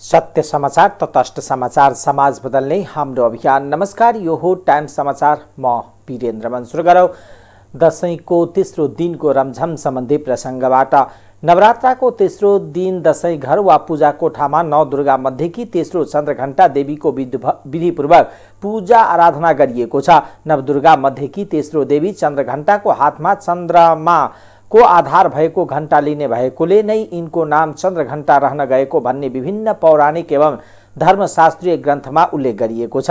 सत्य समाचार तटस्थ समाचार समाज बदल्ने हाम्रो अभियान। नमस्कार, यो हो टाइम समाचार। म वीरेन्द्र मन सुरु गरौँ दशैंको तेस्रो दिनको रमझम सम्बन्धी प्रसङ्गबाट। नवरात्राको तेस्रो दिन दशैं घर वा पूजा कोठामा नवदुर्गा मध्येकी तेस्रो चन्द्रघण्टा देवीको विधिपूर्वक पूजा आराधना गरिएको छ। नवदुर्गा मध्येकी तेस्रो देवी चन्द्रघण्टाको हातमा चन्द्रमा को आधार भएको घण्टा लिने भएकोले नै यिनको नाम चन्द्रघण्टा रहन गएको भन्ने विभिन्न पौराणिक एवं धर्मशास्त्रीय ग्रन्थमा उल्लेख गरिएको छ।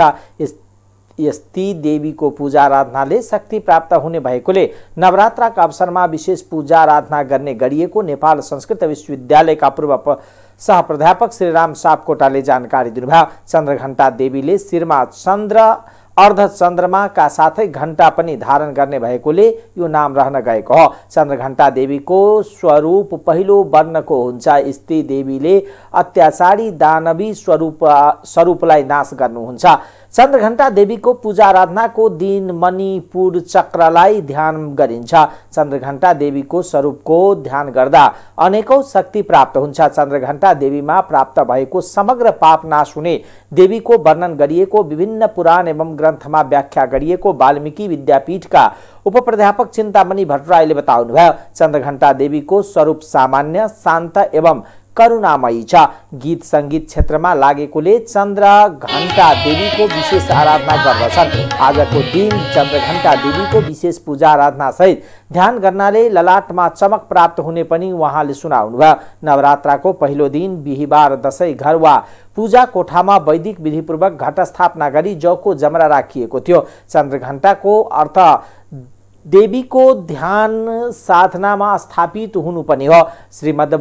यस्ती देवीको पूजा आराधनाले शक्ति प्राप्त हुने भएकोले नवरात्राका अवसरमा विशेष पूजा आराधना गर्ने गरिएको नेपाल संस्कृत विश्वविद्यालयका पूर्व सहप्राध्यापक श्रीराम सापकोटाले जानकारी दिनुभयो। चन्द्रघण्टा देवीले शिरमा चन्द्र अर्धचन्द्रमाका साथै घण्टा पनि धारण गर्ने भएकोले यो नाम रहन गएको हो। चन्द्रघण्टा देवीको स्वरूप पहिलो वर्णको हुन्छ। स्त्री देवीले अत्याचारी दानवी स्वरूपलाई नाश गर्नुहुन्छ। चन्द्रघण्टा देवीको पूजा आराधनाको दिन मणिपुर चक्रलाई ध्यान गरिन्छ। चन्द्रघण्टा देवीको स्वरूपको ध्यान गर्दा अनेकौं शक्ति प्राप्त हुन्छ। चन्द्रघण्टा देवीमा प्राप्त भएको समग्र पाप नाश हुने देवीको वर्णन गरिएको विभिन्न पुराण एवं ग्रन्थमा व्याख्या गरिएको वाल्मीकि विद्यापीठका उपप्राध्यापक चिन्तामणि भट्टराईले बताउनुभयो। चन्द्रघण्टा देवीको स्वरूप सामान्य, शान्त एवं करुणामयी छ। गीत संगीत क्षेत्रमा लागेकोले चन्द्रघण्टा देवीको विशेष आराधना गर्दछन्। आजको दिन चन्द्रघण्टा देवीको विशेष पूजा आराधना सहित ध्यान गर्नाले ललाटमा चमक प्राप्त हुने पनि उहाँले सुनाउनुभयो। नवरात्राको पहिलो दिन बिहीबार दशैं घर वा पूजा कोठामा वैदिक विधिपूर्वक घट स्थापना गरी जौको जमरा राखिएको थियो। चन्द्रघण्टाको अर्थ देवीको ध्यान साधनामा स्थापित हुनु पनि हो। श्रीमद्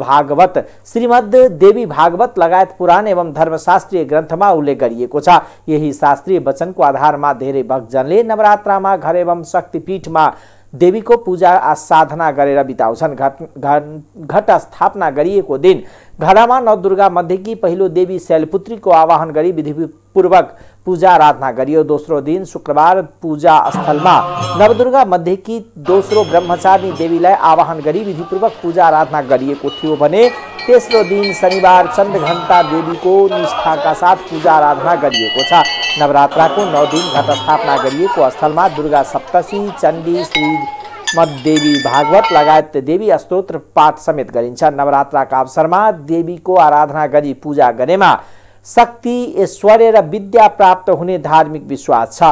देवी भागवत लगायत पुराण एवं धर्मशास्त्रीय ग्रन्थमा उल्लेख गरिएको छ। यही शास्त्रीय वचनको आधारमा धेरै भक्तजनले नवरात्रामा घर एवं शक्तिपीठमा देवीको पूजा साधना गरेर बिताउँछन्। घट स्थापना गरिएको दिन घरमा नवदुर्गा मध्येकी पहिलो देवी शैलपुत्रीको आवाहन गरी विधिपूर्वक पूजा आराधना गरियो। दोस्रो दिन शुक्रबार पूजा स्थलमा नवदुर्गा मध्येकी दोस्रो ब्रह्मचारिणी देवीलाई आवाहन गरी विधिपूर्वक पूजा आराधना गरिएको थियो भने तेस्रो दिन शनिबार चन्द्रघण्टा देवीको निष्ठाका साथ पूजा आराधना गरिएको छ। नवरात्राको 9 दिन घट स्थापना गरिएको स्थलमा दुर्गा सप्तशी, चण्डी, श्रीमद्देवी भागवत लगायत देवी स्तोत्र पाठ समेत गरिन्छ। नवरात्राका अवसरमा देवीको आराधना गरी पूजा गरेमा शक्ति, ऐश्वर्य र विद्या प्राप्त हुने धार्मिक विश्वास छ।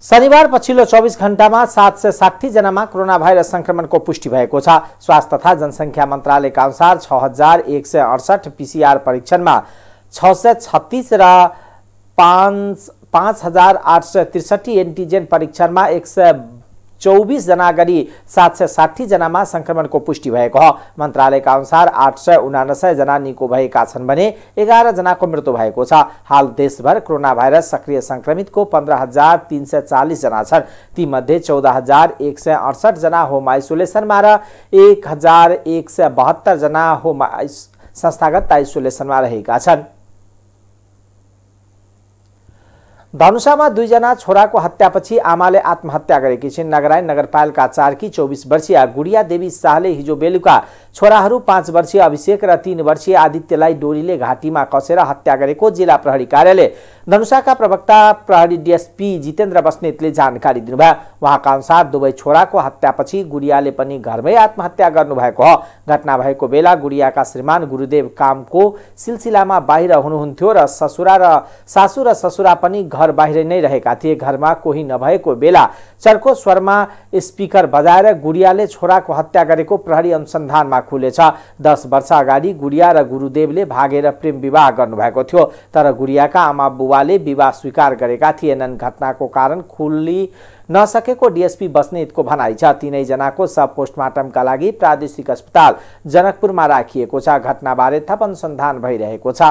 शनिबार पछिल्लो 24 घण्टामा 760 जनामा कोरोना भाइरस संक्रमणको पुष्टि भएको छ। स्वास्थ्य तथा जनसङ्ख्या मन्त्रालयका अनुसार 6168 पीसीआर परीक्षणमा 636 र 5863 एन्टिजेन परीक्षणमा 124 जना गरी 760 जनामा संक्रमणको पुष्टि भएको हो। मन्त्रालयका अनुसार 879 जना निको भएका छन् भने 11 जनाको मृत्यु भएको छ। हाल देशभर कोरोना भाइरस सक्रिय संक्रमितको 15,340 जना छन्। तीमध्ये 14,168 जना होम आइसोलेसनमा र 1,172 जना संस्थागत आइसोलेसनमा रहेका छन्। धनुषामा 2 जना छोराको हत्यापछि आमाले आत्महत्या गरेकी छिन्। नगरायन नगरपालिका 4 की 24 वर्षीय गुडिया देवी शाहले हिजो बेलुका छोराहरू 5 वर्षीय अभिषेक र 3 वर्षीय आदित्यलाई डोरीले घाँटीमा कसेर हत्या गरेको जिल्ला प्रहरी कार्यालय धनुषाका प्रवक्ता प्रहरी डीएसपी जितेन्द्र बस्नेतले जानकारी दिनुभयो। उहाँका अनुसार दुवै छोराको हत्यापछि गुडियाले पनि घरमै आत्महत्या गर्नुभएको हो। घटना भएको बेला गुडियाका श्रीमान गुरुदेव कामको सिलसिलामा बाहिर हुनुहुन्थ्यो र सासु र ससुरा पनि घर बाहिर नै रहेका थिए। घरमा कोही नभएको बेला चर्को स्वरमा स्पिकर बजाएर गुडियाले छोराको हत्या गरेको प्रहरी अनुसन्धानमा खुलेछ। 10 वर्ष अगाडि गुडिया र गुरुदेवले भागेर प्रेम विवाह गर्नुभएको थियो, तर गुडियाका आमा बुबाले विवाह स्वीकार गरेका थिएनन्। घटनाको कारण खुल्ली नसकेको डीएसपी बस्नेतको भनाइ छ। तीनै जनाको सब पोस्टमार्टमका लागि प्रादेशिक अस्पताल जनकपुरमा राखिएको छ। घटनाबारे थप अनुसन्धान भइरहेको छ।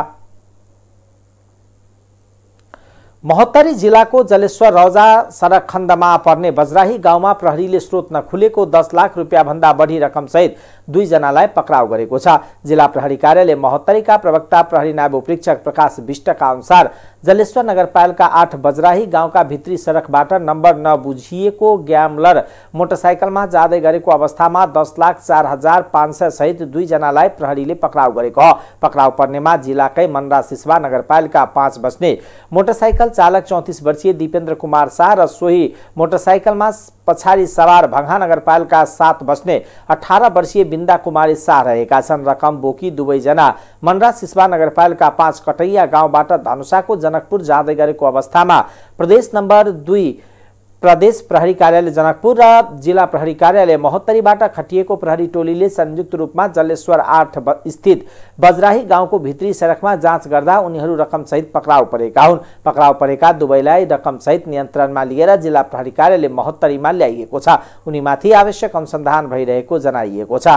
महोत्तरी जिल्लाको जलेश्वर रौजा सडक खण्डमा पर्ने बजराही गाउँमा प्रहरीले स्रोत नखुलेको 10 लाख रुपियाँ भन्दा बढी रकम सहित 2 जनालाई पक्राउ गरेको छ। जिल्ला प्रहरी कार्यालय महोत्तरीका प्रवक्ता प्रहरी नायब उपरीक्षक प्रकाश विष्टका अनुसार जलेश्वर नगरपालिका 8 बजराही गाउँका भित्री सडकबाट नम्बर नबुझिएको ग्याम्लर मोटरसाइकलमा जाँदै गरेको अवस्थामा 10,04,500 सहित 2 जनालाई प्रहरीले पक्राउ गरेको हो। पक्राउ पर्नेमा जिल्लाकै मनरा सिसवा नगरपालिका 5 बस्ने मोटरसाइकल चालक 34 वर्षीय दीपेन्द्र कुमार शाह र सोही मोटरसाइकलमा पछाडि सवार भङ्गा नगरपालिका 7 बस्ने 18 वर्षीय बिन्दा कुमारी शाह रहेका छन्। रकम बोकी दुवैजना मनरा सिसवा नगरपालिका 5 कटैया गाउँबाट धनुषाको जनकपुर जाँदै गरेको अवस्थामा प्रदेश नम्बर 2 प्रदेश प्रहरी कार्यालय जनकपुर र जिल्ला प्रहरी कार्यालय महोत्तरीबाट खटिएको प्रहरी टोलीले संयुक्त रूपमा जलेश्वर 8 स्थित बजराही गाउँको भित्री सडकमा जाँच गर्दा उनीहरू रकमसहित पक्राउ परेका हुन्। पक्राउ परेका दुवैलाई रकमसहित नियन्त्रणमा लिएर जिल्ला प्रहरी कार्यालय महोत्तरीमा ल्याइएको छ। उनीमाथि आवश्यक अनुसन्धान भइरहेको जनाइएको छ।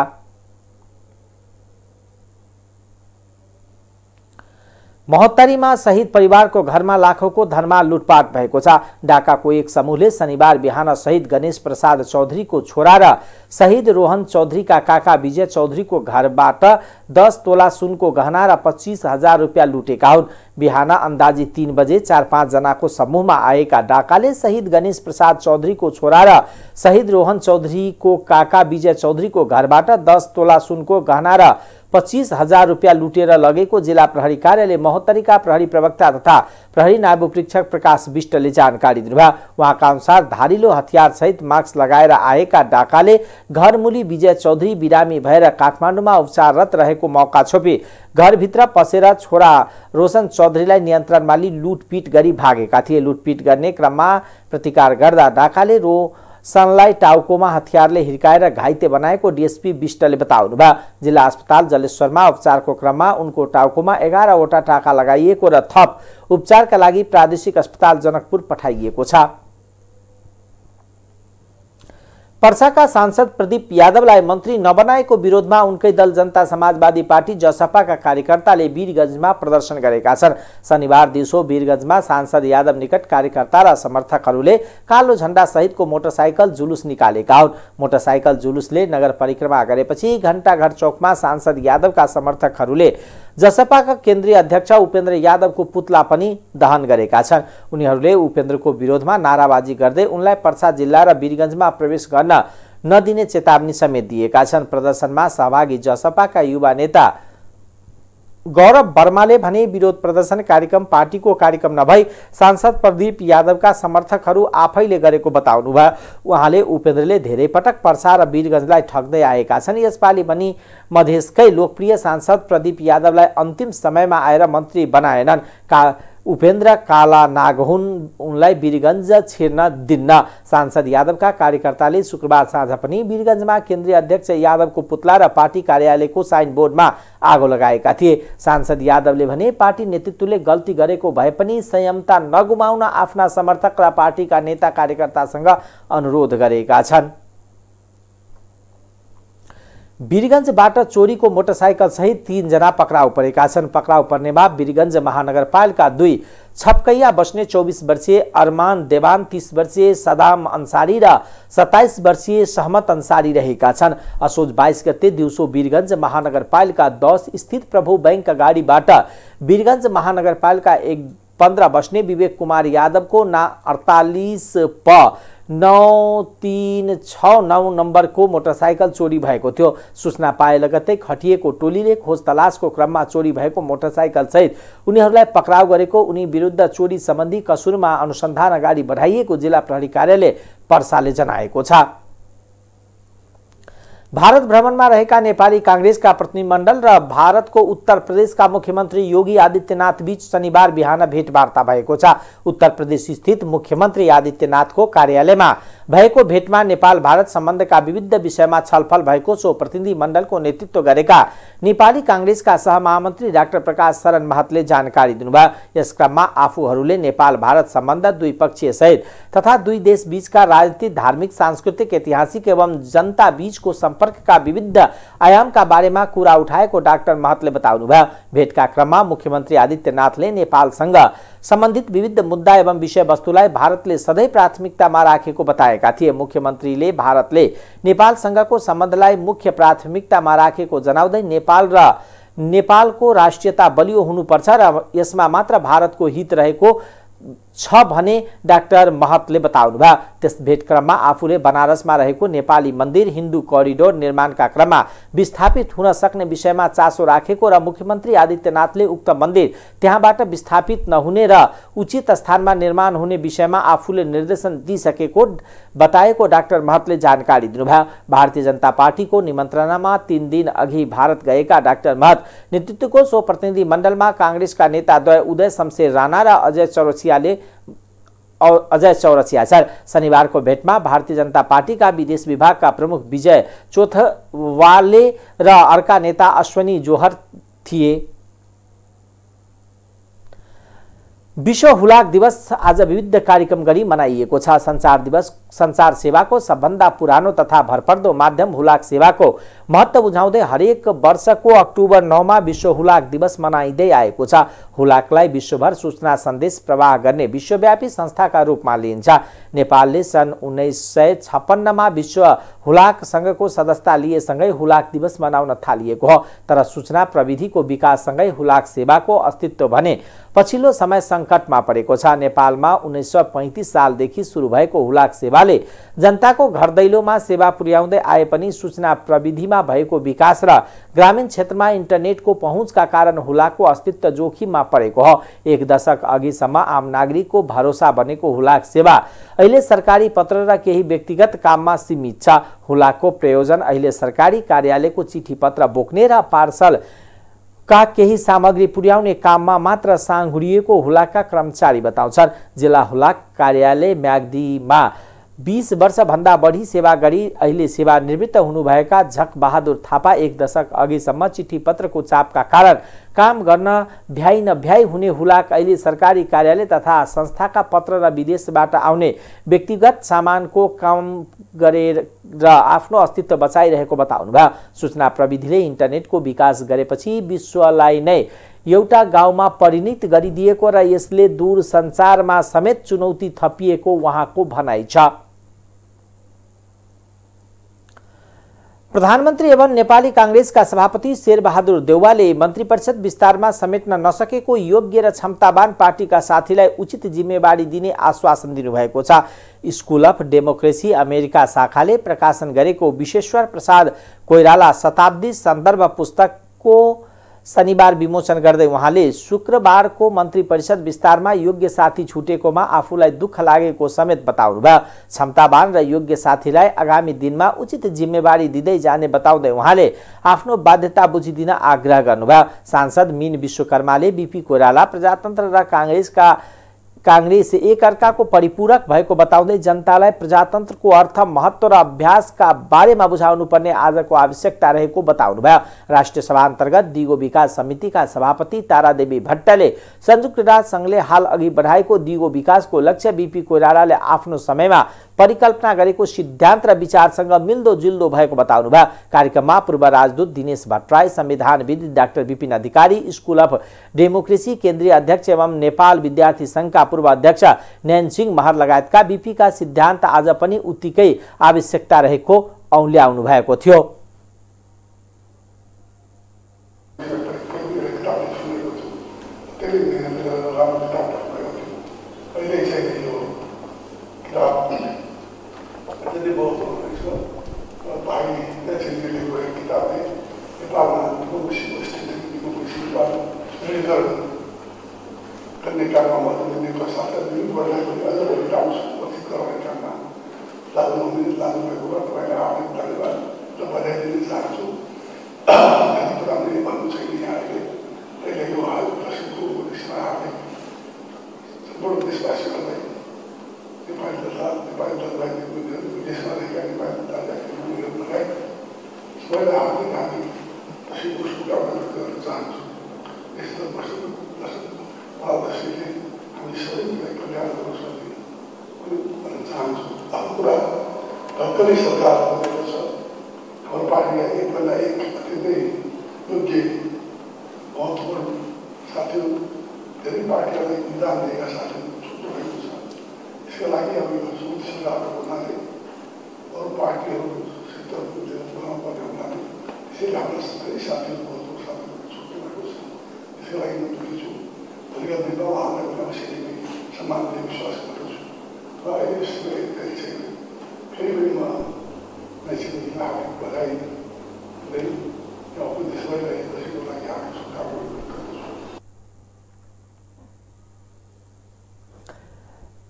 महोत्तरीमा शहीद परिवारको घरमा लाखौंको धनमा लुटपाट भएको छ। डाकाको एक समूहले शनिबार बिहान शहीद गणेश प्रसाद चौधरीको छोरा र शहीद रोहन चौधरीका काका विजय चौधरीको घरबाट 10 तोला सुनको गहना र 25,000 रुपियाँ लुटेका हुन्। बिहान अन्दाजी 3 बजे 4-5 जनाको समूहमा आएका डाकाले शहीद गणेश प्रसाद चौधरीको छोरा र शहीद रोहन चौधरीको काका विजय चौधरीको घरबाट 10 तोला सुनको गहना र 25,000 रुपियाँ लुटेर लगेको जिल्ला प्रहरी कार्यालय महोत्तरीका प्रहरी प्रवक्ता तथा प्रहरी नायब उपरीक्षक प्रकाश विष्टले जानकारी दिनुभयो। उहाँका अनुसार धारिलो हतियार सहित मास्क लगाएर आएका डाकाले घरमुली विजय चौधरी बिरामी भएर काठमाडौँमा उपचाररत रहेको मौका छोपी घरभित्र पसेर छोरा रोशन चौधरीलाई नियन्त्रणमा लिई लुटपिट गरी भागेका थिए। लुटपिट गर्ने क्रममा प्रतिकार गर्दा डाकाले रोशनलाई टाउकोमा हतियारले हिर्काएर घाइते बनाएको डीएसपी विष्टले बताउनुभयो। जिल्ला अस्पताल जलेश्वरमा उपचारको क्रममा उनको टाउकोमा 11 वटा टाका लगाइएको र थप उपचारका लागि प्रादेशिक अस्पताल जनकपुर पठाइएको छ। पर्साका सांसद प्रदीप यादवलाई मन्त्री नबनाएको विरोधमा उनकै दल जनता समाजवादी पार्टी जसपाका कार्यकर्ताले वीरगञ्जमा प्रदर्शन गरेका छन्। शनिबार दिउँसो वीरगञ्जमा सांसद यादव निकट कार्यकर्ता र समर्थकहरूले कालो झण्डा सहितको मोटरसाइकल जुलुस निकालेका हुन्। मोटरसाइकल जुलुसले नगर परिक्रमा गरेपछि घण्टाघर चौकमा सांसद यादवका समर्थकहरूले जसपाका केन्द्रीय अध्यक्ष उपेन्द्र यादवको पुतला पनि दहन गरेका छन्। उनीहरूले उपेन्द्रको विरोधमा नाराबाजी गर्दै उनलाई पर्सा जिल्ला र वीरगञ्जमा प्रवेश गर्न नदिने चेतावनी समेत दिएका छन्। प्रदर्शनमा सहभागी जसपाका युवा नेता गौरव वर्माले भने विरोध प्रदर्शन कार्यक्रम पार्टीको कार्यक्रम नभई सांसद प्रदीप यादवका समर्थकहरू आफैले गरेको बताउनुभयो। उहाँले उपेन्द्रले धेरै पटक पर्सा र वीरगञ्जलाई ठग्दै आएका छन्। यसपालि पनि मधेसकै लोकप्रिय सांसद प्रदीप यादवलाई अन्तिम समयमा आएर मन्त्री बनाएनन्। उपेन्द्र काला नाग हुन्, उनलाई वीरगञ्ज छिर्न दिन्न। सांसद यादवका कार्यकर्ताले शुक्रबार साँझ पनि वीरगञ्जमा केन्द्रीय अध्यक्ष यादवको पुतला र पार्टी कार्यालयको साइन बोर्डमा आगो लगाएका थिए। सांसद यादवले भने पार्टी नेतृत्वले गल्ती गरेको भए पनि संयमता नगुमाउन आफ्ना समर्थक र पार्टीका नेता कार्यकर्तासँग अनुरोध गरेका छन्। वीरगञ्जबाट चोरीको मोटरसाइकल सहित 3 जना पक्राउ परेका छन्। पक्राउ पर्नेमा वीरगञ्ज महानगरपालिका 2 छपकैया बस्ने 24 वर्षीय अरमान देवान, 30 वर्षीय सदाम अंसारी र 27 वर्षीय सहमत अंसारी रहेका छन्। असोज 22 गते दिउँसो वीरगञ्ज महानगरपालिका 10 स्थित प्रभु बैंक गाडीबाट वीरगञ्ज महानगरपालिका 15 बस्ने विवेक कुमार यादवको ना 48 प 9369 नम्बरको मोटरसाइकल चोरी भएको थियो। सूचना पाए लगत्तै खटिएको टोलीले खोज तलासको क्रममा चोरी भएको मोटरसाइकल सहित उनीहरूलाई पक्राउ गरेको, उनी विरुद्ध चोरी सम्बन्धी कसुरमा अनुसन्धान अगाडि बढाइएको जिल्ला प्रहरी कार्यालय पर्साले जनाएको छ। भारत भ्रमणमा रहेका नेपाली कांग्रेसका प्रतिनिधिमण्डल र भारतको उत्तर प्रदेशका मुख्यमन्त्री योगी आदित्यनाथ बीच शनिबार बिहान भेटवार्ता भएको छ। उत्तर प्रदेश स्थित मुख्यमन्त्री आदित्यनाथको कार्यालयमा भएको भेटमा नेपाल भारत सम्बन्धका विविध विषयमा छलफल भएको सो प्रतिनिधिमण्डलको नेतृत्व गरेका नेपाली कांग्रेसका सहमहामन्त्री डाक्टर प्रकाश शरण महतले जानकारी दिनुभयो। यस क्रममा आफूहरूले नेपाल भारत सम्बन्ध द्विपक्षीय सहित तथा दुई देश बीचका राजनीतिक, धार्मिक, सांस्कृतिक, ऐतिहासिक एवं जनता बीचको सम्पर्कका विविध आयामका बारेमा कुरा उठाएको डाक्टर महतले बताउनुभयो। भेटका क्रममा मुख्यमन्त्री आदित्यनाथले नेपालसँग सम्बन्धित विविध मुद्दा एवं विषयवस्तुलाई भारतले सधैँ प्राथमिकतामा राखेको बताएका थिए। मुख्यमन्त्रीले भारतले नेपालसँगको सम्बन्धलाई मुख्य प्राथमिकतामा राखेको जनाउँदै नेपाल र नेपालको राष्ट्रियता बलियो हुनुपर्छ र यसमा मात्र भारतको हित रहेको छ भने डाक्टर महतले बताउनुभयो। त्यस भेटक्रममा आफूले बनारसमा रहेको नेपाली मन्दिर हिन्दू करिडोर निर्माणका क्रममा विस्थापित हुन सक्ने विषयमा चासो राखेको र मुख्यमन्त्री आदित्यनाथले उक्त मन्दिर त्यहाँबाट विस्थापित नहुने र उचित स्थानमा निर्माण हुने विषयमा आफूले निर्देशन दिइसकेको बताएको डाक्टर महतले जानकारी दिनुभयो। भारतीय जनता पार्टीको निमन्त्रणामा 3 दिन अघि भारत गएका डाक्टर महत नेतृत्वको सो प्रतिनिधि मण्डलमा कांग्रेसका नेताद्वय उदय शमशेर राणा र अजय चौरसिया छन्। शनिबारको भेटमा भारतीय जनता पार्टीका विदेश विभागका प्रमुख विजय चोथवाले र अर्का नेता अश्वनी जोहर थिए। विश्व हुलाक दिवस आज विविध कार्यक्रम गरी मनाइएको छ। संचार सेवाको सबभन्दा पुरानो तथा भरपर्दो माध्यम हुलाक सेवाको महत्त्व बुझाउँदै हरेक वर्षको अक्टोबर 9 मा विश्व हुलाक दिवस मनाइँदै आएको छ। हुलाकलाई विश्वभर सूचना सन्देश प्रवाह गर्ने विश्वव्यापी संस्थाका रूपमा लिइन्छ। नेपालले सन् 1956 मा विश्व हुलाक संघको सदस्यता लिएसँगै हुलाक दिवस मनाउन थालिएको हो। तर सूचना प्रविधिको विकाससँगै हुलाक सेवाको अस्तित्व भने पछिल्लो समय संकटमा परेको छ। नेपालमा 1935 सालदेखि सुरु भएको हुलाक सेवाले जनताको घर दैलोमा सेवा पुर्याउँदै आए पनि सूचना प्रविधिमा भएको विकास र ग्रामीण क्षेत्रमा इन्टरनेटको पहुँचका कारण हुलाकको अस्तित्व जोखिममा परेको हो। 1 दशक अघिसम्म आम नागरिकको भरोसा बनेको हुलाक सेवा अहिले सरकारी पत्र र केही व्यक्तिगत काममा सीमित छ। हुलाकको प्रयोजन अहिले सरकारी कार्यालयको चिठी पत्र बोक्ने र पार्सल का केही सामग्री पुर्याउने काममा मात्र साँघुरिएको हुलाकका कर्मचारी बताउँछन्। जिल्ला हुलाक कार्यालय म्याग्दीमा 20 वर्षभन्दा बढी सेवा गरी अहिले सेवानिवृत्त हुनुभएका झक बहादुर थापा 1 दशक अघिसम्म चिठी पत्रको चापका कारण काम गर्न भ्याइ नभ्याइ हुने हुलाक अहिले सरकारी कार्यालय तथा संस्थाका पत्र र विदेशबाट आउने व्यक्तिगत सामानको काम गरेर र आफ्नो अस्तित्व बचाइरहेको बताउनुभयो। सूचना प्रविधिले इन्टरनेटको विकास गरेपछि विश्वलाई नै एउटा गाउँमा परिणत गरिदिएको र यसले दूरसञ्चारमा समेत चुनौती थपिएको उहाँको भनाइ छ। प्रधानमन्त्री एवं नेपाली कांग्रेसका सभापति शेरबहादुर देउवाले मन्त्री परिषद विस्तारमा समेट्न नसकेको योग्य र क्षमतावान पार्टीका साथीलाई उचित जिम्मेवारी दिने आश्वासन दिनुभएको छ। स्कुल अफ डेमोक्रेसी अमेरिका शाखाले प्रकाशन गरेको विश्वेश्वर प्रसाद कोइराला शताब्दी सन्दर्भ पुस्तकको शनिबार विमोचन गर्दै उहाँले शुक्रबारको मन्त्री परिषद विस्तारमा योग्य साथी छुटेकोमा आफूलाई दुःख लागेको समेत बताउनुभयो। क्षमतावान र योग्य साथीलाई आगामी दिनमा उचित जिम्मेवारी दिँदै जाने बताउँदै उहाँले आफ्नो बाध्यता बुझिदिन आग्रह गर्नुभयो। सांसद मीन विश्वकर्माले बीपी कोइराला प्रजातन्त्र र कांग्रेस एक अर्काको परिपूरक भएको बताउँदै जनतालाई प्रजातन्त्रको अर्थ महत्त्व र अभ्यासका बारेमा बुझाउनु पर्ने आजको आवश्यकता रहेको बताउनुभयो। राष्ट्रिय सभा अन्तर्गत दिगो विकास समितिका सभापति तारादेवी भट्टले संयुक्त राष्ट्र संघले हाल अघि बढाएको दिगो विकासको लक्ष्य बीपी कोइरालाले आफ्नो समयमा परिकल्पना गरेको सिद्धान्त र विचारसँग मिल्दोजुल्दो भएको बताउनुभयो। कार्यक्रममा पूर्व राजदूत दिनेश भट्टराई, संविधानविद doctor Bipin Adhikari, school of democracy केन्द्रीय अध्यक्ष एवं नेपाल विद्यार्थी संघका पूर्व अध्यक्ष नयनसिंह महर लगायतका बीपीका सिद्धान्त आज पनि उत्तिकै आवश्यकता रहेको औल्याउनु भएको थियो। त्यसको लागि म दुःखी छु। भोलिका दिनमा उहाँलाई पनि अवश्य सम्मान दिने विश्वास गर्दछु र अहिले यस्तो गरी छैन। फेरि पनि म नैतिक हार्दिक बधाई दिँदै यो देशलाई दसैँको लागि हार्दिक शुभकामना गर्दछु।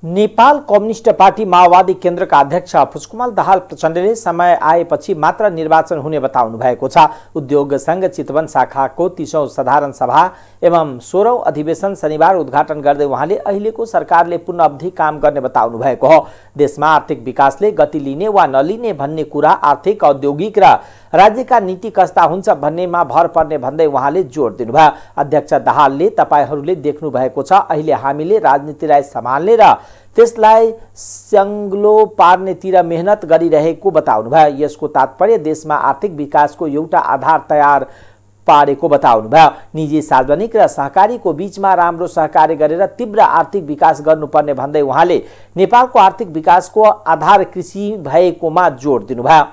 नेपाल कम्युनिस्ट पार्टी माओवादी केन्द्रका अध्यक्ष पुष्पकमल दाहाल प्रचण्डले समय आएपछि मात्र निर्वाचन हुने बताउनु भएको छ। उद्योग संघ चितवन शाखाको 30औं साधारण सभा एवं 16औं अधिवेशन शनिबार उद्घाटन गर्दै उहाँले अहिलेको सरकारले पूर्ण अवधि काम गर्ने बताउनु भएको हो। देशमा आर्थिक विकासले गति लिने वा नलिने भन्ने कुरा आर्थिक, औद्योगिक र राज्यका नीति कस्ता हुन्छ भन्नेमा भर पर्ने भन्दै उहाँले जोड दिनुभयो। अध्यक्ष दाहालले तपाईहरूले देख्नु भएको छ, अहिले हामीले राजनीतिलाई सम्हाल्ने र त्यसलाई सङ्लो पार्नेतिर मेहनत गरिरहेको बताउनुभयो। यसको तात्पर्य देशमा आर्थिक विकासको एउटा आधार तयार पारेको बताउनुभयो। निजी, सार्वजनिक र सहकारीको बीचमा राम्रो सहकार्य गरेर तीव्र आर्थिक विकास गर्नुपर्ने भन्दै उहाँले नेपालको आर्थिक विकासको आधार कृषि भएकोमा जोड दिनुभयो।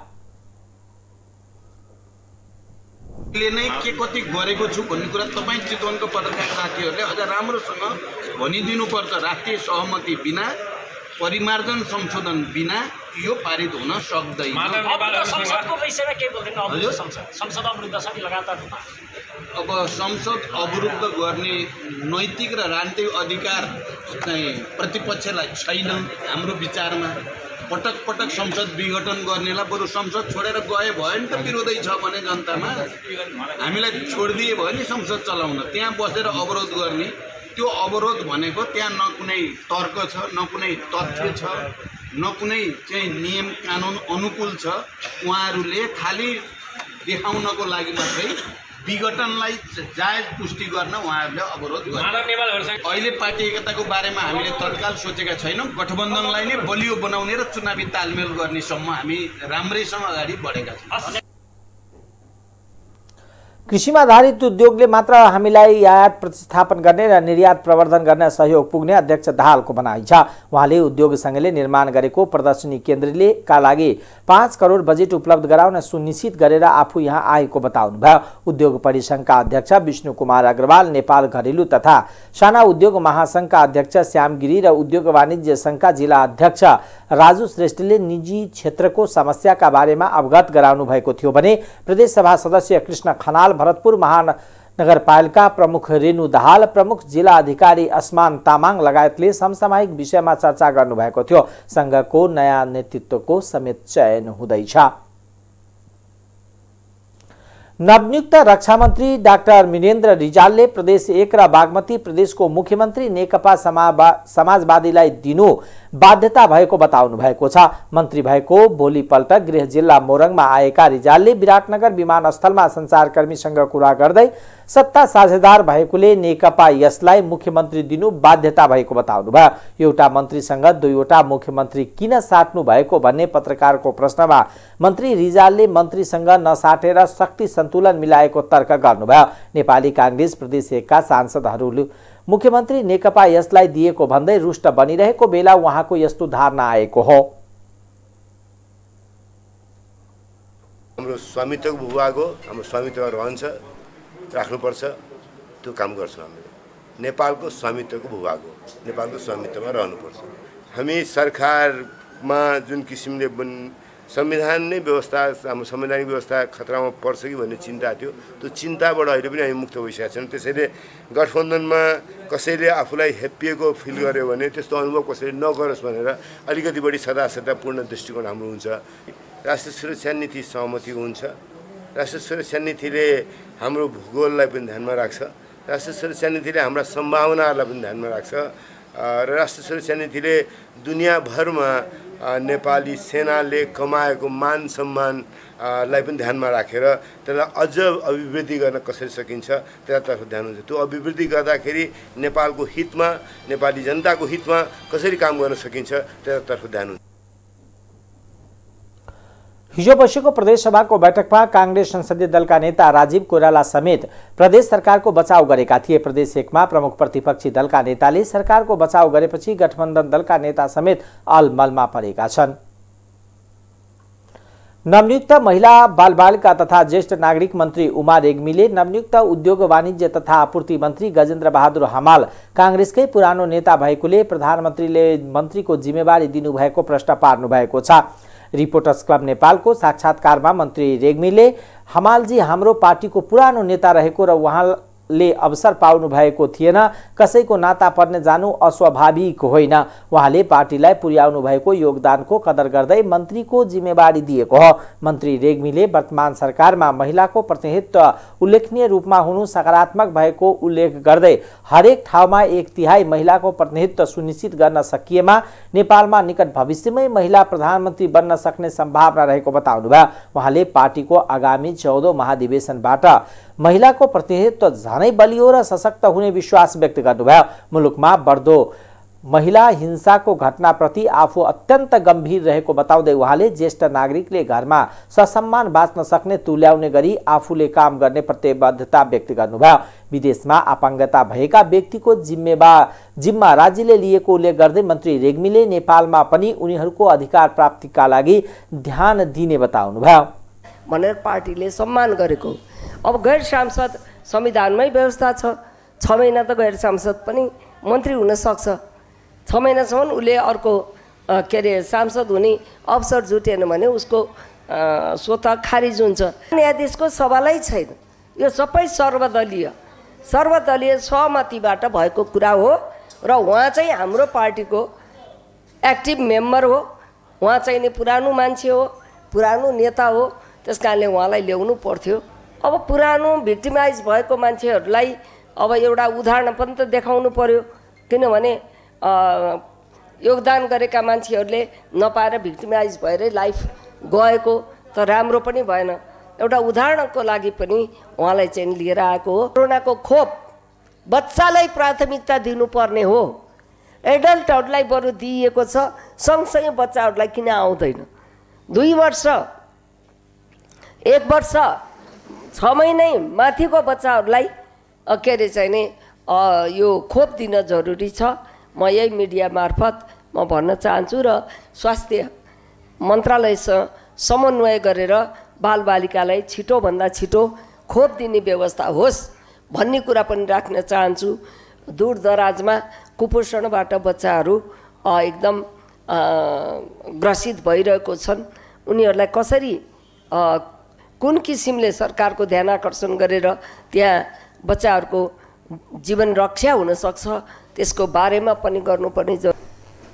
नै के कति गरेको छु भन्ने कुरा तपाईँ चितवनको पत्रकार साथीहरूले अझ राम्रोसँग भनिदिनु पर्छ। राष्ट्रिय सहमति बिना, परिमार्जन संशोधन बिना यो पारित हुन सक्दैन। संसदको विषयमा के बोल्दैन? संसद अवरुद्ध छ कि लगातार रूपमा? अब संसद अवरुद्ध गर्ने नैतिक र राजनीतिक अधिकार चाहिँ प्रतिपक्षलाई छैन हाम्रो विचारमा। पटक पटक संसद विघटन गर्नेलाई बरु संसद छोडेर गए भयो नि त विरोधै छ भने जनतामा हामीलाई छोडिदिए भयो नि संसद चलाउन। त्यहाँ बसेर अवरोध गर्ने, त्यो अवरोध भनेको त्यहाँ न कुनै तर्क छ, न कुनै तथ्य छ, न कुनै चाहिँ नियम कानुन अनुकूल छ। उहाँहरूले खालि देखाउनको लागि मात्रै विघटनलाई जायज पुष्टि गर्न उहाँहरूले अवरोध गरे। अहिले पार्टी एकताको बारेमा हामीले तत्काल सोचेका छैनौँ। गठबन्धनलाई नै बलियो बनाउने र चुनावी तालमेल गर्नेसम्म हामी राम्रैसँग अगाडि बढेका छौँ। कृषिमा आधारित उद्योगले मात्र हामीलाई आयात प्रतिस्थापन गर्ने र निर्यात प्रवर्धन गर्न सहयोग पुग्ने अध्यक्ष दाहालको भनाइ छ। उहाँले उद्योग संघले निर्माण गरेको प्रदर्शनी केन्द्रका लागि 5 करोड बजेट उपलब्ध गराउन सुनिश्चित गरेर आफू यहाँ आएको बताउनुभयो। उद्योग परिसंघका अध्यक्ष विष्णु कुमार अग्रवाल, नेपाल घरेलु तथा साना उद्योग महासंघका अध्यक्ष श्याम गिरी र उद्योग वाणिज्य संघका जिल्ला अध्यक्ष राजु श्रेष्ठले निजी क्षेत्रको समस्याका बारेमा अवगत गराउनु भएको थियो भने प्रदेश सभा सदस्य कृष्ण खनाल, भरतपुर महानगरपालिका प्रमुख रेणु दाहाल, प्रमुख जिल्ला अधिकारी असमान तामाङ लगायतले समसामयिक विषयमा चर्चा गर्नुभएको थियो। संघको नयाँ नेतृत्वको समेत चयन हुँदैछ। नवनियुक्त रक्षा मन्त्री डाक्टर मिनेन्द्र रिजालले प्रदेश 1 र बागमती प्रदेशको मुख्यमन्त्री नेकपा समाजवादीलाई दिनु बाध्यता भएको बताउनु भएको छ। मन्त्री भएको भोलिपल्ट गृह जिल्ला मोरङमा आएका रिजालले विराटनगर विमानस्थलमा सञ्चारकर्मीसँग कुरा गर्दै सत्ता साझेदार भएकोले नेकपा यसलाई मुख्यमन्त्री दिनु बाध्यता भएको बताउनुभयो। एउटा मन्त्रीसँग दुईवटा मुख्यमन्त्री किन साट्नु भएको भन्ने पत्रकारको प्रश्नमा मन्त्री रिजालले मन्त्रीसँग नसाटेर शक्ति सन्तुलन मिलाएको तर्क गर्नुभयो। नेपाली कांग्रेस प्रदेश 1 का सांसदहरूले मुख्यमन्त्री नेकपा यसलाई दिएको भन्दै रुष्ट बनिरहेको बेला उहाँको यस्तो धारणा आएको हो। हाम्रो स्वामित्वको भूभाग हो, हाम्रो स्वामित्वमा रहन्छ, राख्नुपर्छ, त्यो काम गर्छौँ। हामीले नेपालको स्वामित्वको भूभाग हो, नेपालको स्वामित्वमा रहनुपर्छ। हामी सरकारमा जुन किसिमले संविधान नै व्यवस्था, हाम्रो संवैधानिक व्यवस्था खतरामा पर्छ कि भन्ने चिन्ता थियो, त्यो चिन्ताबाट अहिले पनि हामी मुक्त भइसकेका छौँ। त्यसैले गठबन्धनमा कसैले आफूलाई हेप्पिएको फिल गर्यो भने त्यस्तो अनुभव कसैले नगरोस् भनेर अलिकति बढी सदासदापूर्ण दृष्टिकोण हाम्रो हुन्छ। राष्ट्रिय सुरक्षा नीति सहमति हुन्छ। राष्ट्रिय सुरक्षा नीतिले हाम्रो भूगोललाई पनि ध्यानमा राख्छ। राष्ट्रिय सुरक्षा नीतिले हाम्रा सम्भावनाहरूलाई पनि ध्यानमा राख्छ र राष्ट्रिय सुरक्षा नीतिले दुनियाँभरमा नेपाली सेनाले कमाएको मान सम्मानलाई पनि ध्यानमा राखेर त्यसलाई अझ अभिवृद्धि गर्न कसरी सकिन्छ त्यसतर्फ ध्यान हुन्छ। त्यो अभिवृद्धि गर्दाखेरि नेपालको हितमा, नेपाली जनताको हितमा कसरी काम गर्न सकिन्छ त्यसतर्फ ध्यान हुन्छ। हिजो बसेको प्रदेश सभाको बैठकमा कांग्रेस संसदीय दलका नेता राजीव कोइराला समेत प्रदेश सरकारको बचाव गरेका थिए। प्रदेश 1 मा प्रमुख प्रतिपक्षी दलका नेताले सरकारको बचाव गरेपछि गठबन्धन दलका नेता समेत अलमलमा परेका छन्। नवनियुक्त महिला बालबालिका तथा ज्येष्ठ नागरिक मन्त्री उमा रेग्मीले नवनियुक्त उद्योग वाणिज्य तथा आपूर्ति मन्त्री गजेन्द्र बहादुर हमाल कांग्रेसकै पुरानो नेता भएकोले प्रधानमन्त्रीले मन्त्रीको जिम्मेवारी दिनुभएको प्रश्न पार्नु भएको छ। रिपोर्टर्स क्लब नेपालको साक्षात्कारमा मन्त्री रेग्मीले हमालजी हाम्रो पार्टीको पुरानो नेता रहेको र उहाँले अवसर पाउनु भएको थिएन, कसैको नाता पर्ने जानु अस्वाभाविक होइन। उहाँले पार्टीलाई पुर्याउनु भएको योगदानको कदर गर्दै मन्त्रीको जिम्मेवारी दिएको हो। मन्त्री रेग्मीले वर्तमान सरकारमा महिलाको प्रतिनिधित्व उल्लेखनीय रूपमा हुनु सकारात्मक भएको उल्लेख गर्दै हरेक ठाउँमा 1/3 महिलाको प्रतिनिधित्व सुनिश्चित गर्न सकिएमा नेपालमा निकट भविष्यमै महिला प्रधानमन्त्री बन्न सक्ने सम्भावना रहेको बताउनुभयो। उहाँले पार्टीको आगामी 14औं महाधिवेशनबाट महिलाको प्रतिनिधित्व झनै बलियो र सशक्त हुने विश्वास व्यक्त गर्नुभयो। मुलुकमा बढ्दो महिला हिंसाको घटनाप्रति आफू अत्यन्त गम्भीर रहेको बताउँदै उहाँले ज्येष्ठ नागरिकले घरमा ससम्मान बाँच्न सक्ने तुल्याउने गरी आफूले काम गर्ने प्रतिबद्धता व्यक्त गर्नुभयो। विदेशमा अपाङ्गता भएका व्यक्तिको जिम्मा राज्यले लिएको उल्लेख गर्दै मन्त्री रेग्मीले नेपालमा पनि उनीहरूको अधिकार प्राप्तिका लागि ध्यान दिने बताउनुभयो। भनेर पार्टीले सम्मान गरेको। अब गैर सांसद संविधानमै व्यवस्था छ, 6 महिना त गैर सांसद पनि मन्त्री हुन सक्छ। 6 महिनासम्म उसले अर्को के अरे सांसद हुने अवसर जुटेन भने उसको स्वतः खारिज हुन्छ। न्यायाधीशको सवालै छैन। यो सबै सर्वदलीय सहमतिबाट भएको कुरा हो र उहाँ चाहिँ हाम्रो पार्टीको एक्टिभ मेम्बर हो। उहाँ चाहिँ नि पुरानो मान्छे हो, पुरानो नेता हो, त्यस कारणले उहाँलाई ल्याउनु पर्थ्यो। अब पुरानो भिक्टिमाइज भएको मान्छेहरूलाई अब एउटा उदाहरण पनि त देखाउनु पर्यो, किनभने योगदान गरेका मान्छेहरूले नपाएर भिक्टिमाइज भएरै लाइफ गएको त राम्रो पनि भएन। एउटा उदाहरणको लागि पनि उहाँलाई चाहिँ लिएर आएको हो। कोरोनाको खोप बच्चालाई प्राथमिकता दिनुपर्ने हो, एडल्टहरूलाई बरु दिइएको छ, सँगसँगै बच्चाहरूलाई किन आउँदैन? 2 वर्ष 1 वर्ष 6 महिनै माथिको बच्चाहरूलाई के अरे चाहिँ नि यो खोप दिन जरुरी छ। म यही मिडिया मार्फत म भन्न चाहन्छु र स्वास्थ्य मन्त्रालयसँग समन्वय गरेर बालबालिकालाई छिटोभन्दा छिटो खोप दिने व्यवस्था होस् भन्ने कुरा पनि राख्न चाहन्छु। दूरदराजमा कुपोषणबाट बच्चाहरू एकदम ग्रसित भइरहेको छन्। उनीहरूलाई कसरी कुन किसिमले सरकारको ध्यान आकर्षण गरेर त्यहाँ बच्चाहरूको जीवन रक्षा हुन सक्छ त्यसको बारेमा पनि गर्नुपर्ने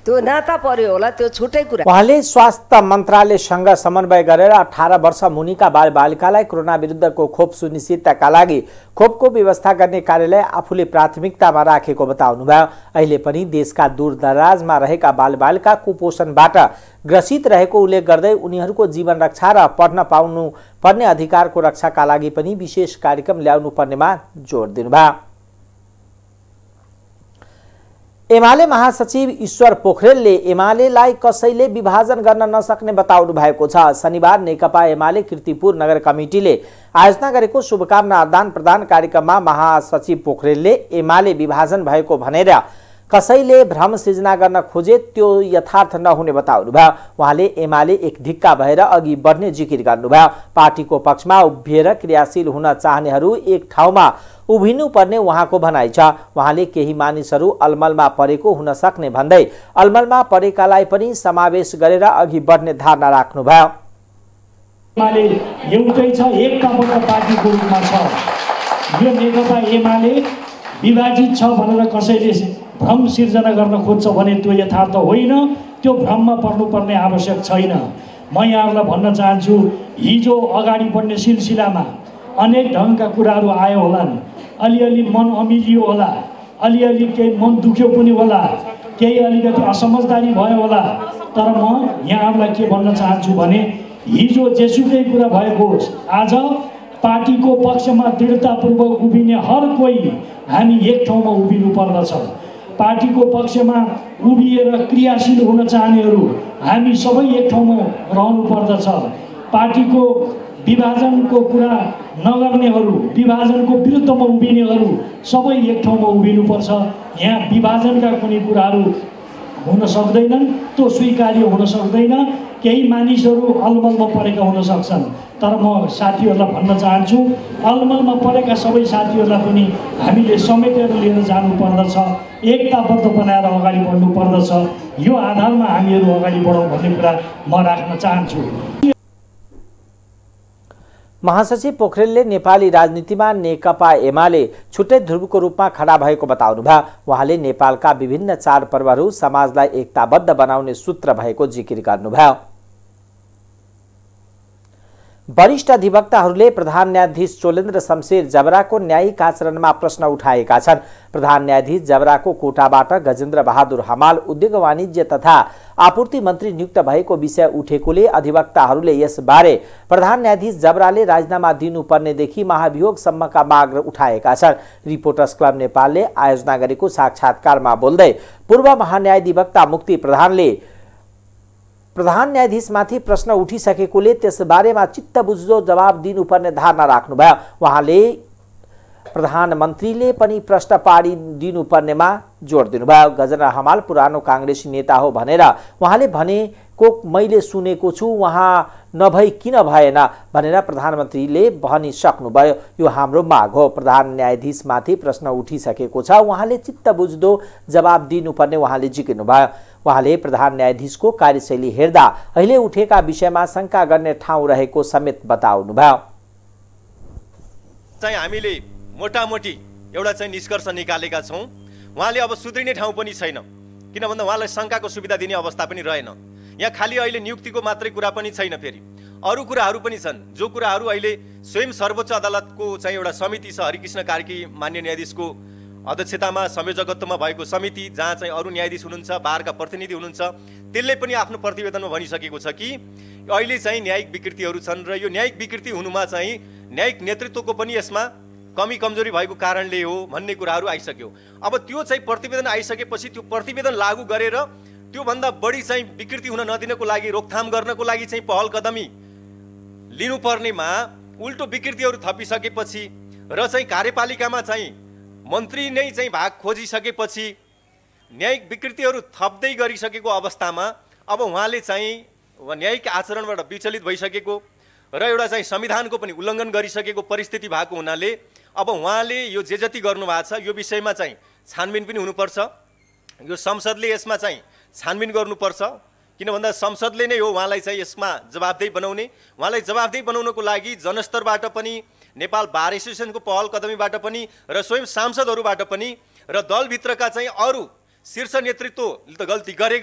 त्यो नाता पर्यो होला, त्यो छुट्टै कुरा। उहाँले स्वास्थ्य मन्त्रालयसँग समन्वय गरेर 18 वर्ष मुनिका बालबालिकालाई कोरोना विरुद्धको खोप सुनिश्चितताका लागि खोपको व्यवस्था गर्ने कार्यलाई आफूले प्राथमिकतामा राखेको बताउनुभयो। अहिले पनि देशका दूरदराजमा रहेका बालबालिका कुपोषणबाट ग्रसित रहेको उल्लेख गर्दै उनीहरूको जीवन रक्षा र पढ्न पाउनु पर्ने अधिकारको रक्षाका लागि पनि विशेष कार्यक्रम ल्याउनु पर्नेमा जोड दिनुभयो। एमाले महासचिव ईश्वर पोखरेलले एमालेलाई कसैले विभाजन गर्न नसक्ने बताउनु भएको छ। शनिबार नेकपा एमाले कीर्तिपुर नगर कमिटीले आयोजना गरेको शुभकामना आदान प्रदान कार्यक्रममा महासचिव पोखरेलले एमाले विभाजन भएको भनेर कसैले भ्रम सिर्जना गर्न खोजे त्यो यथार्थ नहुने बताउनुभयो। उहाँले एमाले एक ढिक्का भएर अघि बढ्ने जिकिर गर्नुभयो। पार्टीको पक्षमा उभिएर क्रियाशील हुन चाहनेहरू एक ठाउँमा उभिनु पर्ने उहाँको भनाइ छ। उहाँले केही मानिसहरू अलमलमा परेको हुन सक्ने भन्दै अलमलमा परेकालाई पनि समावेश गरेर अघि बढ्ने धारणा राख्नुभयो। एमाले एउटै छ, एकताबद्ध पार्टीको रूपमा छ। यो नेकपा एमाले विभाजित छ भनेर कसैले भ्रम सिर्जना गर्न खोज्छ भने त्यो यथार्थ होइन। त्यो भ्रममा पर्नुपर्ने आवश्यक छैन। म यहाँहरूलाई भन्न चाहन्छु, हिजो अगाडि बढ्ने सिलसिलामा अनेक ढङ्गका कुराहरू आयो होलान्। अलिअलि मन अमिलियो होला, अलिअलि केही मन दुख्यो पनि होला, केही अलिकति असमझदारी भयो होला। तर म यहाँहरूलाई के भन्न चाहन्छु भने हिजो जेसुकै कुरा भएको होस्, आज पार्टीको पक्षमा दृढतापूर्वक उभिने हर कोही हामी एक ठाउँमा उभिनु पर्दछ। पार्टीको पक्षमा उभिएर क्रियाशील हुन चाहनेहरू हामी सबै एक ठाउँमा रहनु पर्दछ। पार्टीको विभाजनको कुरा नगर्नेहरू, विभाजनको विरुद्धमा उभिनेहरू सबै एक ठाउँमा उभिनुपर्छ। यहाँ विभाजनका कुनै कुराहरू हुन सक्दैनन्, त्यो स्वीकार्य हुन सक्दैन। केही मानिसहरू अलमलमा परेका हुन सक्छन्, तर म साथीहरूलाई भन्न चाहन्छु, अलमलमा परेका सबै साथीहरूलाई पनि हामीले समेटेर लिएर जानुपर्दछ, एकताबद्ध बनाएर अगाडि बढ्नु पर्दछ। यो आधारमा हामीहरू अगाडि बढौँ भन्ने कुरा म राख्न चाहन्छु। महासचिव पोखरेलले नेपाली राजनीतिमा नेकपा एमाले छुट्टै ध्रुवको रूपमा खडा भएको बताउनुभयो। उहाँले नेपालका विभिन्न चाडपर्वहरू समाजलाई एकताबद्ध बनाउने सूत्र भएको जिकिर गर्नुभयो। वरिष्ठ अधिवक्ताहरूले प्रधान न्यायाधीश चोलेन्द्र शमशेर जबराको न्यायिक आचरणमा प्रश्न उठाएका छन्। प्रधान न्यायाधीश जबराको कोटाबाट गजेन्द्र बहादुर हमाल उद्योग वाणिज्य तथा आपूर्ति मन्त्री नियुक्त भएको विषय उठेकोले अधिवक्ताहरूले यसबारे प्रधान न्यायाधीश जबराले राजीनामा दिनुपर्नेदेखि महाभियोगसम्मका माग उठाएका छन्। रिपोर्टर्स क्लब नेपालले आयोजना गरेको साक्षात्कारमा बोल्दै पूर्व महान्यायाधिवक्ता मुक्ति प्रधानले प्रधान न्यायाधीशमाथि प्रश्न उठिसकेकोले त्यसबारेमा चित्तबुझ्दो जवाब दिनुपर्ने धारणा राख्नुभयो। उहाँले प्रधानमन्त्रीले पनि प्रश्न पारिदिनुपर्नेमा जोड दिनुभयो। गजेन्द्र हमाल पुरानो काङ्ग्रेसी नेता हो भनेर उहाँले भनेको मैले सुनेको छु, उहाँ नभई किन भएन भनेर प्रधानमन्त्रीले भनिसक्नुभयो। यो हाम्रो माग हो। प्रधान न्यायाधीशमाथि प्रश्न उठिसकेको छ, उहाँले चित्तबुझ्दो जवाब दिनुपर्ने उहाँले जिकिनुभयो। उहाँले प्रधान न्यायाधीशको कार्यशैली हेर्दा अहिले उठेका विषयमा शङ्का गर्ने ठाउँ रहेको समेत बताउनुभयो। चाहिँ हामीले मोटामोटी एउटा चाहिँ निष्कर्ष निकालेका छौँ। उहाँले अब सुध्रिने ठाउँ पनि छैन, किन भन्दा उहाँलाई शङ्काको सुविधा दिने अवस्था पनि रहेन। यहाँ खालि अहिले नियुक्तिको मात्रै कुरा पनि छैन, फेरि अरू कुराहरू पनि छन्, जो कुराहरू अहिले स्वयं सर्वोच्च अदालतको चाहिँ एउटा समिति छ, हरिकृष्ण कार्की मान्य न्यायाधीशको अध्यक्षतामा संयोजकत्वमा भएको समिति, जहाँ चाहिँ अरू न्यायाधीश हुनुहुन्छ, बारका प्रतिनिधि हुनुहुन्छ, त्यसले पनि आफ्नो प्रतिवेदनमा भनिसकेको छ कि अहिले चाहिँ न्यायिक विकृतिहरू छन् र यो न्यायिक विकृति हुनुमा चाहिँ न्यायिक नेतृत्वको पनि यसमा कमी कमजोरी भएको कारणले हो भन्ने कुराहरू आइसक्यो। अब त्यो चाहिँ प्रतिवेदन आइसकेपछि त्यो प्रतिवेदन लागू गरेर त्योभन्दा बढी चाहिँ विकृति हुन नदिनको लागि, रोकथाम गर्नको लागि चाहिँ पहल कदमी लिनुपर्नेमा उल्टो विकृतिहरू थपिसकेपछि र चाहिँ कार्यपालिकामा चाहिँ मन्त्री नै चाहिँ भाग खोजिसकेपछि न्यायिक विकृतिहरू थप्दै गरिसकेको अवस्थामा अब उहाँले चाहिँ न्यायिक आचरणबाट विचलित भइसकेको र एउटा चाहिँ संविधानको पनि उल्लङ्घन गरिसकेको परिस्थिति भएको हुनाले अब उहाँले यो जे जति गर्नुभएको छ यो विषयमा चाहिँ छानबिन पनि हुनुपर्छ। यो संसदले यसमा चाहिँ छानबिन गर्नुपर्छ, किन भन्दा संसदले नै हो उहाँलाई चाहिँ यसमा जवाबदेही बनाउने। उहाँलाई जवाबदेही बनाउनको लागि जनस्तरबाट पनि, नेपाल बार एसोसिएसनको पहल कदमीबाट पनि र स्वयं सांसदहरूबाट पनि र दलभित्रका चाहिँ अरू शीर्ष नेतृत्वले त गल्ती गरे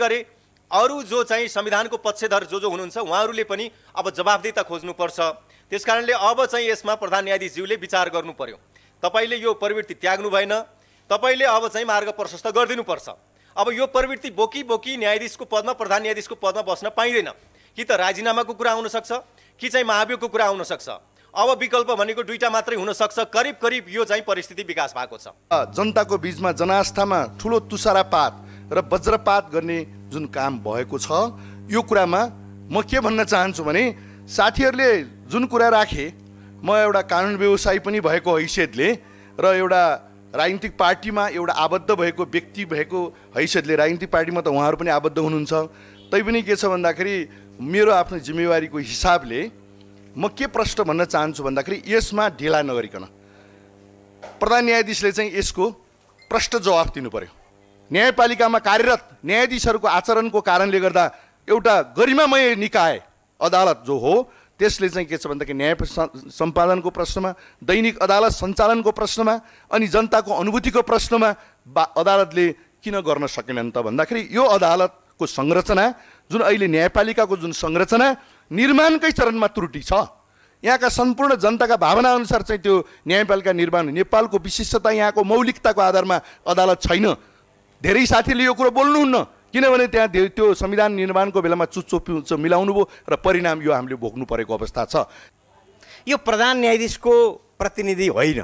अरू जो चाहिँ संविधानको पक्षधर जो हुनुहुन्छ उहाँहरूले पनि अब जवाबदेहीता खोज्नुपर्छ। त्यसकारणले अब चाहिँ यसमा प्रधान न्यायाधीशज्यूले विचार गर्नु पर्यो। तपाईँले यो प्रवृत्ति त्याग्नु भएन, तपाईँले अब चाहिँ मार्ग प्रशस्त गरिदिनुपर्छ। अब यो प्रवृत्ति बोकी न्यायाधीशको पदमा, प्रधान न्यायाधीशको पदमा बस्न पाइँदैन। कि त राजीनामाको कुरा आउन सक्छ कि चाहिँ महाभियोगको कुरा आउन सक्छ। अब विकल्प भनेको दुईटा मात्रै हुन सक्छ। करिब यो चाहिँ परिस्थिति विकास भएको छ। जनताको बीचमा जनआस्थामा ठुलो तुषारापात र वज्रपात गर्ने जुन काम भएको छ, यो कुरामा म के भन्न चाहन्छु भने साथीहरूले जुन कुरा राखे, म एउटा कानुन व्यवसायी पनि भएको हैसियतले र एउटा राजनीतिक पार्टीमा एउटा आबद्ध भएको व्यक्ति भएको हैसियतले, राजनीतिक पार्टीमा त उहाँहरू पनि आबद्ध हुनुहुन्छ, तैपनि के छ भन्दाखेरि मेरो आफ्नो जिम्मेवारीको हिसाबले म के प्रश्न भन्न चाहन्छु भन्दाखेरि यसमा ढिला नगरिकन प्रधान न्यायाधीशले चाहिँ यसको प्रश्न जवाफ दिनु पर्यो। न्यायपालिकामा कार्यरत न्यायाधीशहरूको आचरणको कारणले गर्दा एउटा गरिमामय निकाय अदालत जो हो त्यसले चाहिँ के छ भन्दाखेरि न्याय सम्पादनको प्रश्नमा, दैनिक अदालत सञ्चालनको प्रश्नमा अनि जनताको अनुभूतिको प्रश्नमा अदालतले किन गर्न सकेनन् त भन्दाखेरि यो अदालतको संरचना जुन अहिले न्यायपालिकाको जुन संरचना निर्माणकै चरणमा त्रुटि छ। यहाँका सम्पूर्ण जनताका भावना अनुसार चाहिँ त्यो न्यायपालिका निर्माण, नेपालको विशिष्टता, यहाँको मौलिकताको आधारमा अदालत छैन। धेरै साथीले यो कुरो बोल्नुहुन्न, किनभने त्यहाँ त्यो संविधान निर्माणको बेलामा चुच्चो मिलाउनु भयो र परिणाम यो हामीले भोग्नु परेको अवस्था छ। यो प्रधान न्यायाधीशको प्रतिनिधि होइन,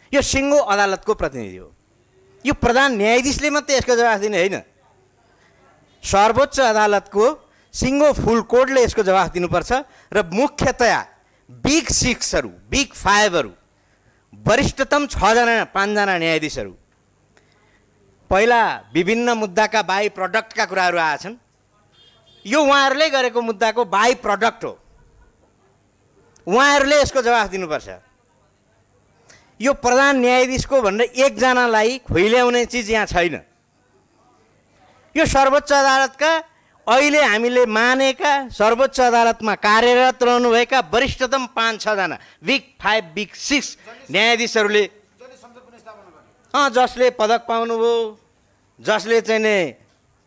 यो सिङ्गो अदालतको प्रतिनिधि हो। यो प्रधान न्यायाधीशले मात्रै यसको जवाफ दिने होइन, सर्वोच्च अदालतको सिङ्गो फुल कोर्टले यसको जवाफ दिनुपर्छ। र मुख्यतया बिग सिक्सहरू, बिग फाइभहरू, वरिष्ठतम 6 जना 5 जना न्यायाधीशहरू पहिला विभिन्न मुद्दाका बाई प्रडक्टका कुराहरू आएछन्। यो उहाँहरूले गरेको मुद्दाको बाई प्रडक्ट हो, उहाँहरूले यसको जवाफ दिनुपर्छ। यो प्रधान न्यायाधीशको भनेर एकजनालाई खुइल्याउने चिज यहाँ छैन। यो सर्वोच्च अदालतका अहिले हामीले मानेका सर्वोच्च अदालतमा कार्यरत रहनुभएका वरिष्ठतम 5-6 जना विक 5 विक 6 न्यायाधीशहरूले जसले पदक पाउनुभयो, जसले चाहिँ नि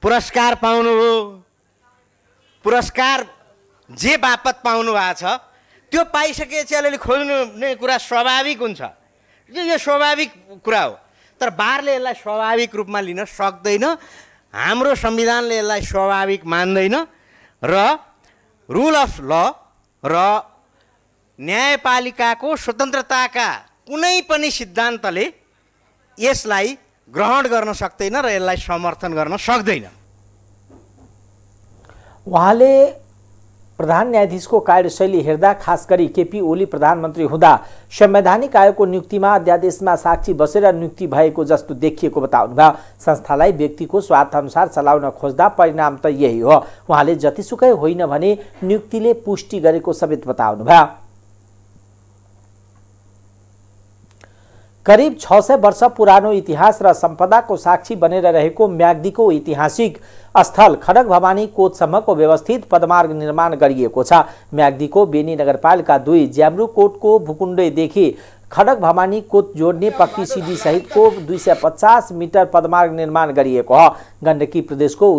पुरस्कार पाउनुभयो, पुरस्कार जे बापत पाउनु भएको छ त्यो पाइसकेपछि अलिअलि खोल्ने कुरा स्वाभाविक हुन्छ। यो स्वाभाविक कुरा हो, तर बारले यसलाई स्वाभाविक रूपमा लिन सक्दैन। हाम्रो संविधानले यसलाई स्वाभाविक मान्दैन र रुल अफ ल र न्यायपालिकाको स्वतन्त्रताका कुनै पनि सिद्धान्तले यसलाई ग्रहण गर्न सक्दैन र यसलाई समर्थन गर्न सक्दैन। उहाँले प्रधान न्यायाधीशको कार्यशैली हेर्दा खास गरी केपी ओली प्रधानमन्त्री हुँदा संवैधानिक आयोगको नियुक्तिमा अध्यादेशमा साक्षी बसेर नियुक्ति भएको जस्तो देखिएको बताउनुभयो। संस्थालाई व्यक्तिको स्वार्थअनुसार चलाउन खोज्दा परिणाम त यही हो। उहाँले जतिसुकै होइन भने नियुक्तिले पुष्टि गरेको समेत बताउनुभयो। करिब 600 वर्ष पुरानो इतिहास र सम्पदाको साक्षी बनेर रहेको म्याग्दीको ऐतिहासिक स्थल खडक भवानी कोटसम्मको व्यवस्थित पदमार्ग निर्माण गरिएको छ। म्याग्दीको बेनी नगरपालिका 2 ज्याम्रुकोटको भुकुण्डेदेखि खडक भवानी कोट जोड्ने पक्की सिडी सहितको 250 मिटर पदमार्ग निर्माण गरिएको हो। गण्डकी प्रदेशको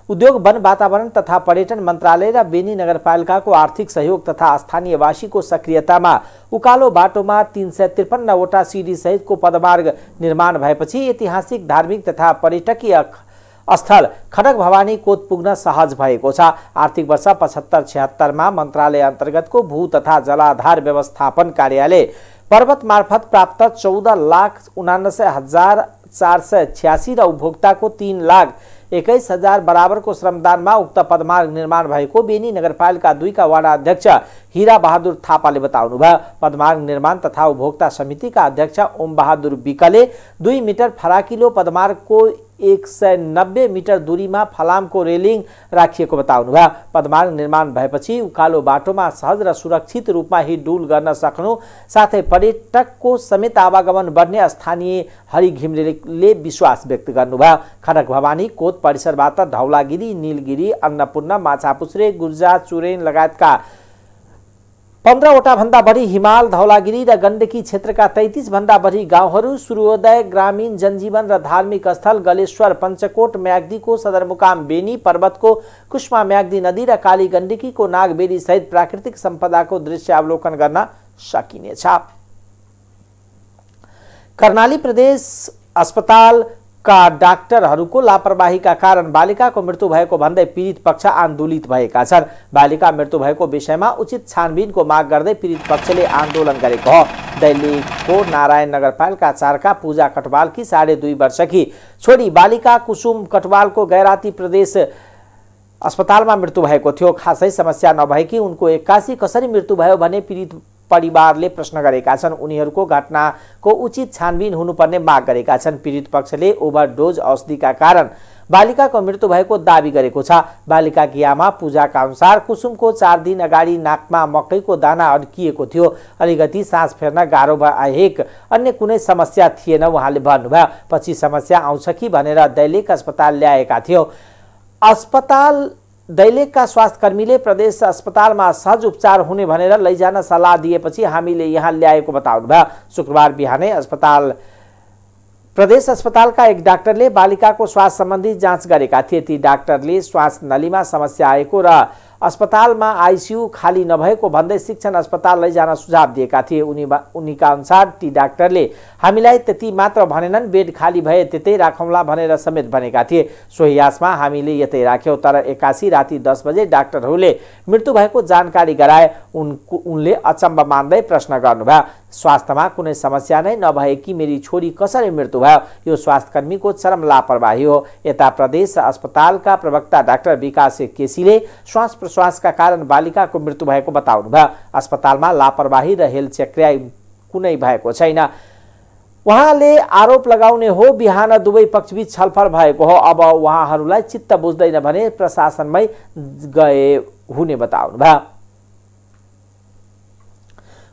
उद्योग वन वातावरण तथा पर्यटन मन्त्रालय र बेनी नगरपालिकाको आर्थिक सहयोग तथा स्थानीयवासीको सक्रियतामा उकालो बाटोमा 353 वटा सिडी सहितको पदमार्ग निर्माण भएपछि ऐतिहासिक धार्मिक तथा पर्यटकीय स्थल खडक भवानी कोट पुग्न सहज भएको छ। आर्थिक वर्ष 75-76 मा मन्त्रालय अन्तर्गतको भू तथा जलाधार व्यवस्थापन कार्यालय पर्वत मार्फत प्राप्त 14,79,486 र उपभोक्ताको 3,21,000 बराबरको श्रमदानमा उक्त पदमार्ग निर्माण भएको बेनी नगरपालिका 2 का वार्ड अध्यक्ष हीरा बहादुर थापाले बताउनुभयो। पदमार्ग निर्माण तथा उपभोक्ता समितिका अध्यक्ष ओम बहादुर विकले 2 मिटर फराकिलो पदमार्गको 190 मिटर दूरीमा फलामको रेलिङ राखिएको बताउनुभयो। पदमार्ग निर्माण भएपछि उकालो बाटोमा सहज र सुरक्षित रूपमा हिँडडुल गर्न सक्नु साथै पर्यटकको समेत आवागमन बढ्ने स्थानीय हरि घिमिरेले विश्वास व्यक्त गर्नुभयो। खडक भवानी कोट परिसरबाट धौलागिरी, नीलगिरी, अन्नपूर्ण, माछापुछ्रे, गुर्जा, चुरेन लगायतका 15 वटा भन्दा बढी हिमाल, धौलागिरी र गण्डकी क्षेत्रका 33 भन्दा बढी गाउँहरू, सूर्योदय, ग्रामीण जनजीवन र धार्मिक स्थल गलेश्वर, पञ्चकोट, म्याग्दीको सदरमुकाम बेनी, पर्वतको कुष्मा म्याग्दी नदी र काली गण्डकीको नागबेली सहित प्राकृतिक सम्पदाको दृश्यावलोकन गर्न सकिनेछ। कर्णाली प्रदेश अस्पताल का डाक्टरहरूको लापरवाहीका कारण बालिकाको मृत्यु भएको भन्दै पीडित पक्ष आन्दोलित भएका छन्। बालिका मृत्यु भएको विषयमा उचित छानबिनको माग गर्दै पीडित पक्षले आन्दोलन गरेको हो। दिल्लीको नारायण नगरपालिका 4 का पूजा कटवालकी 2.5 वर्षकी छोरी बालिका कुसुम कटवालको गैराती प्रदेश अस्पतालमा मृत्यु भएको थियो। खासै समस्या नभएकी उनको 81 कसरी मृत्यु भयो भने पीडित परिवारले प्रश्न गरेका छन्। उनीहरूको घटनाको उचित छानबिन हुनुपर्ने माग गरेका छन्। पीडित पक्षले ओभरडोज औषधिका कारण बालिकाको मृत्यु भएको दावी गरेको छ। बालिकाकी आमा पूजाका अनुसार कुसुमको 4 दिन अगाडि नाकमा मकैको दाना अड्किएको थियो। अलिकति सास फेर्न गाह्रो बाहेक अन्य कुनै समस्या थिएन उहाँले भन्नुभयो। पछि समस्या आउँछ कि भनेर दैलेख अस्पताल ल्याएका थियो। अस्पताल दैलेखका स्वास्थ्यकर्मीले प्रदेश अस्पतालमा सहज उपचार हुने भनेर लैजान सल्लाह दिएपछि हामीले यहाँ ल्याएको बताउनुभयो। शुक्रबार बिहानै प्रदेश अस्पतालका एक डाक्टरले बालिकाको श्वास सम्बन्धी जाँच गरेका थिए। ती डाक्टरले श्वास नलीमा समस्या आएको र अस्पतालमा आइसियु खाली नभएको भन्दै शिक्षण अस्पताल लैजान सुझाव दिएका थिए। उनीका अनुसार ती डाक्टरले हामीलाई त्यति मात्र भनेनन्, बेड खाली भए त्यतै राखौँला भनेर समेत भनेका थिए। सोही आसमा हामीले यतै राख्यौँ, तर 81 राति 10 बजे डाक्टरहरूले मृत्यु भएको जानकारी गराए। उनले अचम्म मान्दै प्रश्न गर्नुभयो, स्वास्थ्यमा कुनै समस्या नै नभएकी मेरी छोरी कसरी मृत्यु भयो? यो स्वास्थ्यकर्मीको चरम लापरवाही हो। यता प्रदेश अस्पतालका प्रवक्ता डाक्टर विकास केसीले श्वास प्रश्वासका कारण बालिकाको मृत्यु भएको बताउनुभयो। अस्पतालमा लापरवाही र हेलचक्र्याइ कुनै भएको छैन। उहाँले आरोप लगाउने हो बिहान दुवै पक्षबीच छलफल भएको हो, अब उहाँहरूलाई चित्त बुझ्दैन भने प्रशासनमै गए हुने बताउनुभयो।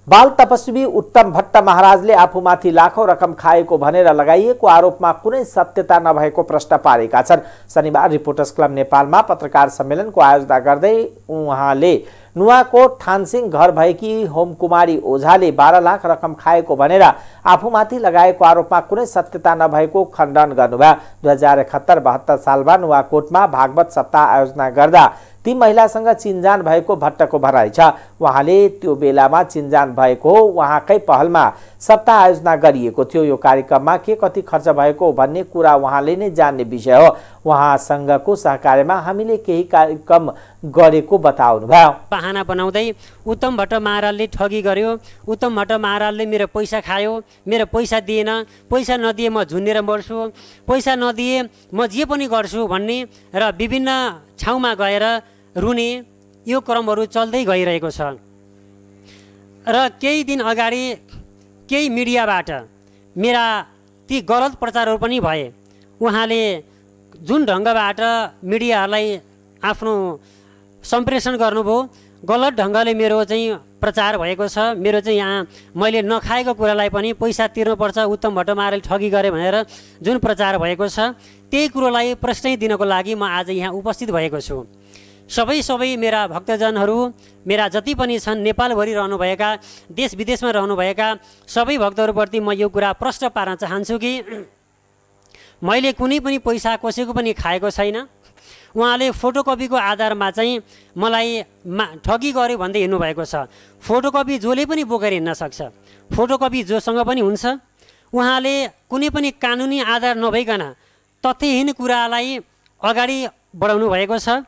बाल तपस्वी उत्तम भट्ट महाराजले आफूमाथि लाखौं रकम खाएको भनेर लगाइएको आरोपमा कुनै सत्यता नभएको प्रश्न पारेका छन्। शनिबार रिपोर्टर्स क्लब नेपालमा पत्रकार सम्मेलनको आयोजना गर्दै उहाँले नुवाकोट थानसिंह घर भएकी होमकुमारी ओझाले 12 लाख रकम खाएको भनेर आफूमाथि लगाएको आरोपमा कुनै सत्यता नभएको खण्डन गर्नुभयो। 2071-72 सालमा नुवाकोटमा भागवत सप्ताह आयोजना गर्दा ती महिलासँग चिन्जान भएको भट्टको भनाइ छ। उहाँले त्यो बेलामा चिन्जान भएको हो, उहाँकै पहलमा सप्ताह आयोजना गरिएको थियो। यो कार्यक्रममा के कति खर्च भएको भन्ने कुरा उहाँले नै जान्ने विषय हो। उहाँसँगको सहकार्यमा हामीले केही कार्यक्रम गरेको बताउनुभयो। बहाना बनाउँदै उत्तम भट्ट महाराजले ठगी गर्यो, उत्तम भट्ट महाराजले मेरो पैसा खायो, मेरो पैसा दिएन, पैसा नदिए म झुन्डेर मर्छु, पैसा नदिए म जे पनि गर्छु भन्ने र विभिन्न ठाउँमा गएर रुने यो क्रमहरू चल्दै गइरहेको छ। र केही दिन अगाडि केही मिडियाबाट मेरा ती गलत प्रचारहरू पनि भए। उहाँले जुन ढङ्गबाट मिडियाहरूलाई आफ्नो सम्प्रेषण गर्नुभयो, गलत ढङ्गले मेरो चाहिँ प्रचार भएको छ। मेरो चाहिँ यहाँ मैले नखाएको कुरालाई पनि पैसा तिर्नुपर्छ, उत्तम भट्ट महाराजले ठगी गरे भनेर जुन प्रचार भएको छ, त्यही कुरोलाई प्रश्नै दिनको लागि म आज यहाँ उपस्थित भएको छु। सबै मेरा भक्तजनहरू, मेरा जति पनि छन् नेपालभरि रहनुभएका, देश विदेशमा रहनुभएका सबै भक्तहरूप्रति म यो कुरा प्रश्न पार्न चाहन्छु कि मैले कुनै पनि पैसा कसैको पनि खाएको छैन। उहाँले फोटोकपीको आधारमा चाहिँ मलाई ठगी गर्यो भन्दै हिँड्नुभएको छ। फोटोकपी जसले पनि बोकेर हिँड्न सक्छ, फोटोकपी जोसँग पनि हुन्छ। उहाँले कुनै पनि कानुनी आधार नभइकन तथ्यहीन कुरालाई अगाडि बढाउनु भएको छ।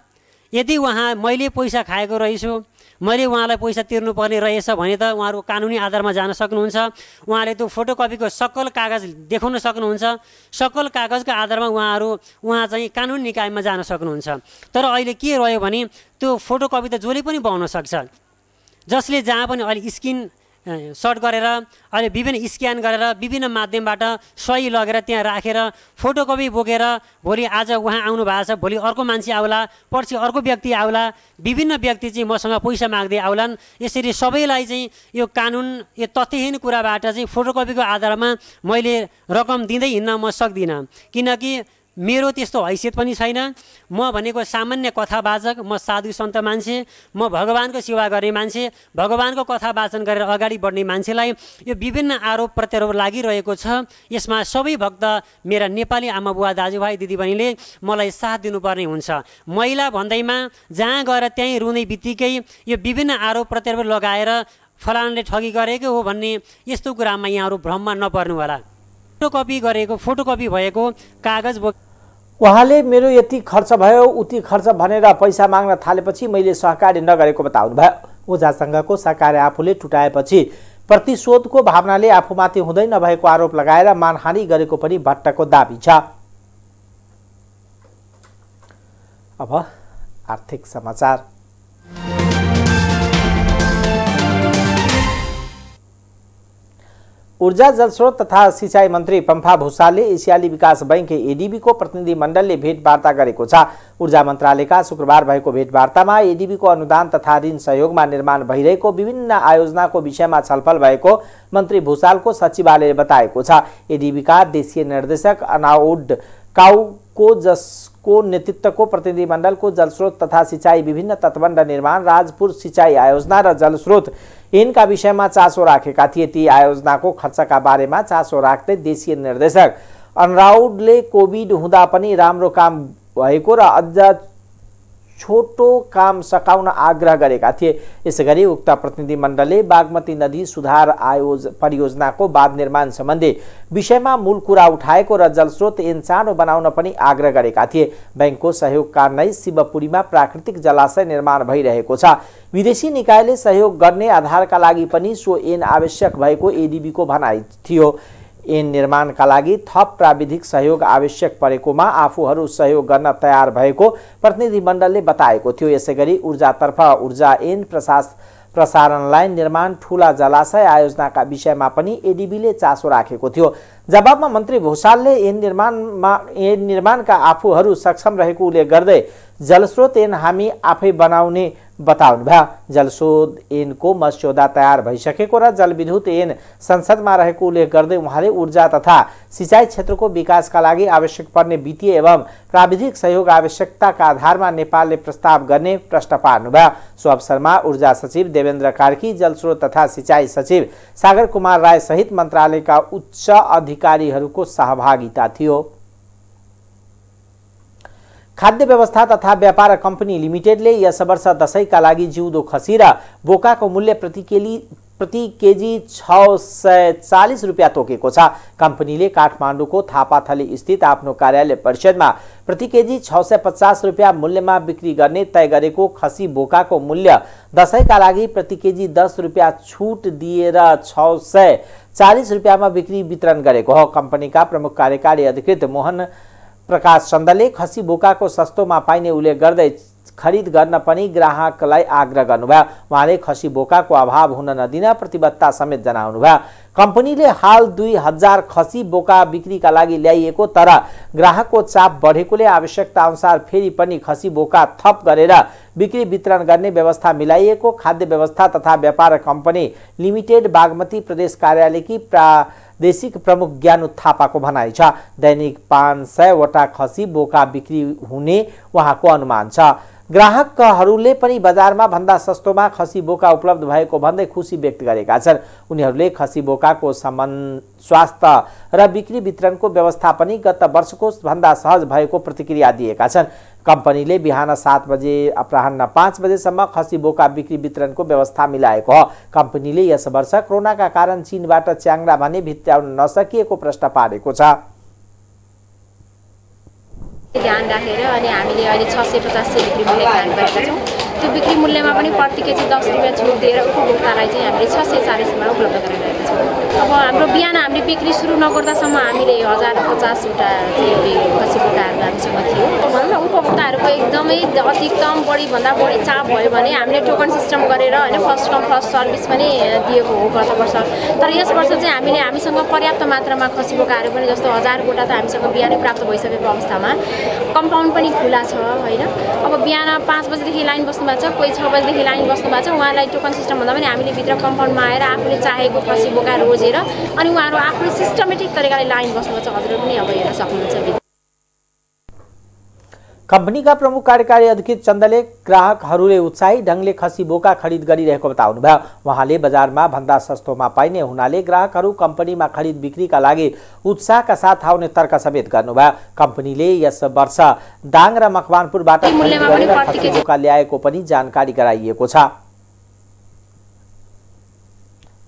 यदि मैले पैसा खाएको रहेछु, मैले उहाँलाई पैसा तिर्नुपर्ने रहेछ भने त उहाँहरू कानुनी आधारमा जान सक्नुहुन्छ। उहाँले त्यो फोटोकपीको सकल कागज देखाउन सक्नुहुन्छ। सकल कागजको आधारमा उहाँ चाहिँ कानुन निकायमा जान सक्नुहुन्छ। तर अहिले के रह्यो भने त्यो फोटोकपी त जसले पनि बनाउन सक्छ, जसले जहाँ पनि अहिले स्क्रिन सर्ट गरेर, अहिले विभिन्न स्क्यान गरेर विभिन्न माध्यमबाट सही लगेर त्यहाँ राखेर फोटोकपी बोकेर भोलि आज उहाँ आउनु भएको छ, भोलि अर्को मान्छे आउला, पर्सि अर्को व्यक्ति आउला, विभिन्न व्यक्ति चाहिँ मसँग पैसा माग्दै आउलान्। यसरी सबैलाई चाहिँ यो कानुन, यो तथ्यहीन कुराबाट चाहिँ फोटोकपीको आधारमा मैले रकम दिँदै हिँड्न म सक्दिनँ, किनकि मेरो त्यस्तो हैसियत पनि छैन। म भनेको सामान्य कथावाचक, म साधु सन्त मान्छे, म भगवानको सेवा गर्ने मान्छे, भगवानको कथा वाचन गरेर अगाडि बढ्ने मान्छेलाई यो विभिन्न आरोप प्रत्यारोप लागिरहेको छ। यसमा सबै भक्त, मेरा नेपाली आमा बुवा दाजुभाइ दिदीबहिनीले मलाई साथ दिनुपर्ने हुन्छ। महिला भन्दैमा जहाँ गएर त्यहीँ रुने बित्तिकै यो विभिन्न आरोप प्रत्यारोप लगाएर फलानाले ठगी गरेको हो भन्ने यस्तो कुरामा यहाँहरू भ्रममा नपर्नु होला। फोटोकपी गरेको, फोटोकपी भएको कागज उहाँले मेरो यति खर्च भयो उति खर्च भनेर पैसा माग्न थालेपछि मैले सहकार्य नगरेको बताउनुभयो। ओझासँगको सहकार्य आफूले टुटाएपछि प्रतिशोधको भावनाले आफूमाथि हुँदै नभएको आरोप लगाएर मानहानि गरेको पनि भट्टको दाबी छ। अब आर्थिक समाचार। ऊर्जा जलस्रोत तथा सिंचाई मन्त्री पम्फा भूषालले एसियाली विकास बैंक एडीबी को प्रतिनिधि मण्डलले भेटवार्ता गरेको छ। ऊर्जा मन्त्रालयका शुक्रबार भएको भेटवार्तामा एडीबी को अनुदान तथा ऋण सहयोगमा निर्माण भइरहेको विभिन्न आयोजनाको विषयमा छलफल भएको मन्त्री भूषालको सचिवालयले बताएको छ। एडीबी का देशीय निर्देशक अनाउड काउको जसको नेतृत्वको प्रतिनिधि मण्डलको जलस्रोत तथा सिंचाई, विभिन्न तटबन्ध निर्माण, राजपुर सिंचाई आयोजना र जलस्रोत यिनका विषयमा चासो राखेका थिए। ती आयोजनाको खर्चका बारेमा चासो राख्दै देशीय निर्देशक अनराउडले कोभिड हुँदा पनि राम्रो काम भएको र अझ छोटो काम सकाउन आग्रह गरेका थिए। यसैगरी उक्त प्रतिनिधि मण्डलले बागमती नदी सुधार परियोजनाको बाँध निर्माण सम्बन्धी विषयमा मूल कुरा उठाएको र जलस्रोत ऐन चाँडो बनाउन पनि आग्रह गरेका थिए। बैंकको सहयोगका नै शिवपुरीमा प्राकृतिक जलाशय निर्माण भइरहेको छ। विदेशी निकायले सहयोग गर्ने आधारका लागि पनि सो ऐन आवश्यक भएको एडीबी को भनाइ थियो। ऐन निर्माणका लागि थप प्राविधिक सहयोग आवश्यक परेकोमा आफूहरू सहयोग गर्न तयार भएको प्रतिनिधि मण्डलले बताएको थियो। यसैगरी ऊर्जातर्फ ऊर्जा ऐन प्रसारण लाइन निर्माण, ठूला जलाशय आयोजनाका विषयमा पनि एडिबीले चासो राखेको थियो। जवाबमा मन्त्री भुषालले ऐन निर्माणका आफूहरू सक्षम रहेको उल्लेख गर्दै जलस्रोत ऐन हामी आफै बनाउने बताउनुभयो। जलस्रोत ऐनको मस्यौदा तयार भइसकेको र जलविद्युत ऐन संसदमा रहेको उल्लेख गर्दै उहाँले ऊर्जा तथा सिँचाइ क्षेत्रको विकासका लागि आवश्यक पर्ने वित्तीय एवं प्राविधिक सहयोग आवश्यकताका आधारमा नेपालले प्रस्ताव गर्ने प्रश्न पार्नुभयो। सो अवसरमा ऊर्जा सचिव देवेन्द्र कार्की, जलस्रोत तथा सिँचाइ सचिव सागर कुमार राय सहित मन्त्रालयका उच्च अधिकारीहरूको सहभागिता थियो। खाद्य व्यवस्था तथा व्यापार कम्पनी लिमिटेडले यस वर्ष दशैंका लागि जिउँदो खसी र बोकाको मूल्य प्रति केजी 640 रुपियाँ तोकेको छ। कम्पनीले काठमाडौँको थापाथली स्थित आफ्नो कार्यालय परिषदमा प्रति केजी 650 रुपियाँ मूल्यमा बिक्री गर्ने तय गरेको खसी बोकाको मूल्य दशैंका लागि प्रति केजी 10 रुपियाँ छुट दिएर 640 रुपियाँमा बिक्री वितरण गरेको हो। कम्पनीका प्रमुख कार्यकारी अधिकृत मोहन प्रकाश चन्दले खसी बोकाको सस्तोमा पाइने उल्लेख गर्दै खरिद गर्न पनि ग्राहकलाई आग्रह गर्नुभयो। उहाँले खसी बोकाको अभाव हुन नदिन प्रतिबद्धता समेत जनाउनुभयो। कम्पनीले हाल 2000 खसी बोका बिक्रीका लागि ल्याइएको तर ग्राहकको चाप बढेकोले आवश्यकता अनुसार फेरि पनि खसी बोका थप गरेर बिक्री वितरण गर्ने व्यवस्था मिलाइएको खाद्य व्यवस्था तथा व्यापार कम्पनी लिमिटेड बागमती प्रदेश कार्यालयकी प्रादेशिक प्रमुख ज्ञानु थापाको भनाइ छ। दैनिक 500 वटा खसी बोका बिक्री हुने उहाँको अनुमान छ। ग्राहकहरूले पनि बजारमा भन्दा सस्तोमा खसी बोका उपलब्ध भएको भन्दै खुसी व्यक्त गरेका छन्। उनीहरूले खसी बोकाको स्वास्थ्य र बिक्री वितरणको व्यवस्था पनि गत वर्षको भन्दा सहज भएको प्रतिक्रिया दिएका छन्। कम्पनीले बिहान 7 बजे अपराह्न 5 बजेसम्म खसी बोका बिक्री वितरणको व्यवस्था मिलाएको हो। कम्पनीले यस वर्ष कोरोनाका कारण चीनबाट च्याङ्रा भने भित्र्याउन नसकिएको प्रश्न पारेको छ। ध्यान राखेर अनि हामीले अहिले 650 बिक्री मूल्य तय गरेका छौँ। त्यो बिक्री मूल्यमा पनि प्रति केजी 10 रुपियाँ छुट दिएर उपभोक्तालाई चाहिँ हामीले 640 मा उपलब्ध गराइरहेका छौँ। अब हाम्रो बिहान हामीले बिक्री सुरु नगर्दासम्म हामीले 1050 वटा खसी बोकाहरू हामीसँग थियो। भनौँ न उपभोक्ताहरूको एकदमै अधिकतम बढीभन्दा बढी चाप भयो भने हामीले टोकन सिस्टम गरेर होइन फर्स्ट कम फर्स्ट सर्भिस पनि दिएको हो गत वर्ष। तर यस वर्ष चाहिँ हामीसँग पर्याप्त मात्रामा खसी बोकाहरू पनि जस्तो 1000 गोटा त हामीसँग बिहानै प्राप्त भइसकेको अवस्थामा कम्पाउन्ड पनि खुला छ होइन। अब बिहान 5 बजेदेखि लाइन बस्नु भएको छ, कोही 6 बजेदेखि लाइन बस्नु भएको छ। उहाँलाई टोकन सिस्टम भन्दा पनि हामीले भित्र कम्पाउन्डमा आएर आफूले चाहेको खसी बोका रोजेर अनि उहाँहरू आफूले सिस्टमेटिक तरिकाले लाइन बस्नुपर्छ। हजुर पनि अब हेर्न सक्नुहुन्छ। कम्पनीका प्रमुख कार्यकारी अधिकृत चन्दले ग्राहकहरूले उत्साही ढङ्गले खसी बोका खरिद गरिरहेको बताउनुभयो। उहाँले बजारमा भन्दा सस्तोमा पाइने हुनाले ग्राहकहरू कम्पनीमा खरिद बिक्रीका लागि उत्साहका साथ आउने तर्क समेत गर्नुभयो। कम्पनीले यस वर्ष दाङ र मकवानपुरबाट खसी बोका ल्याएको पनि जानकारी गराइएको छ।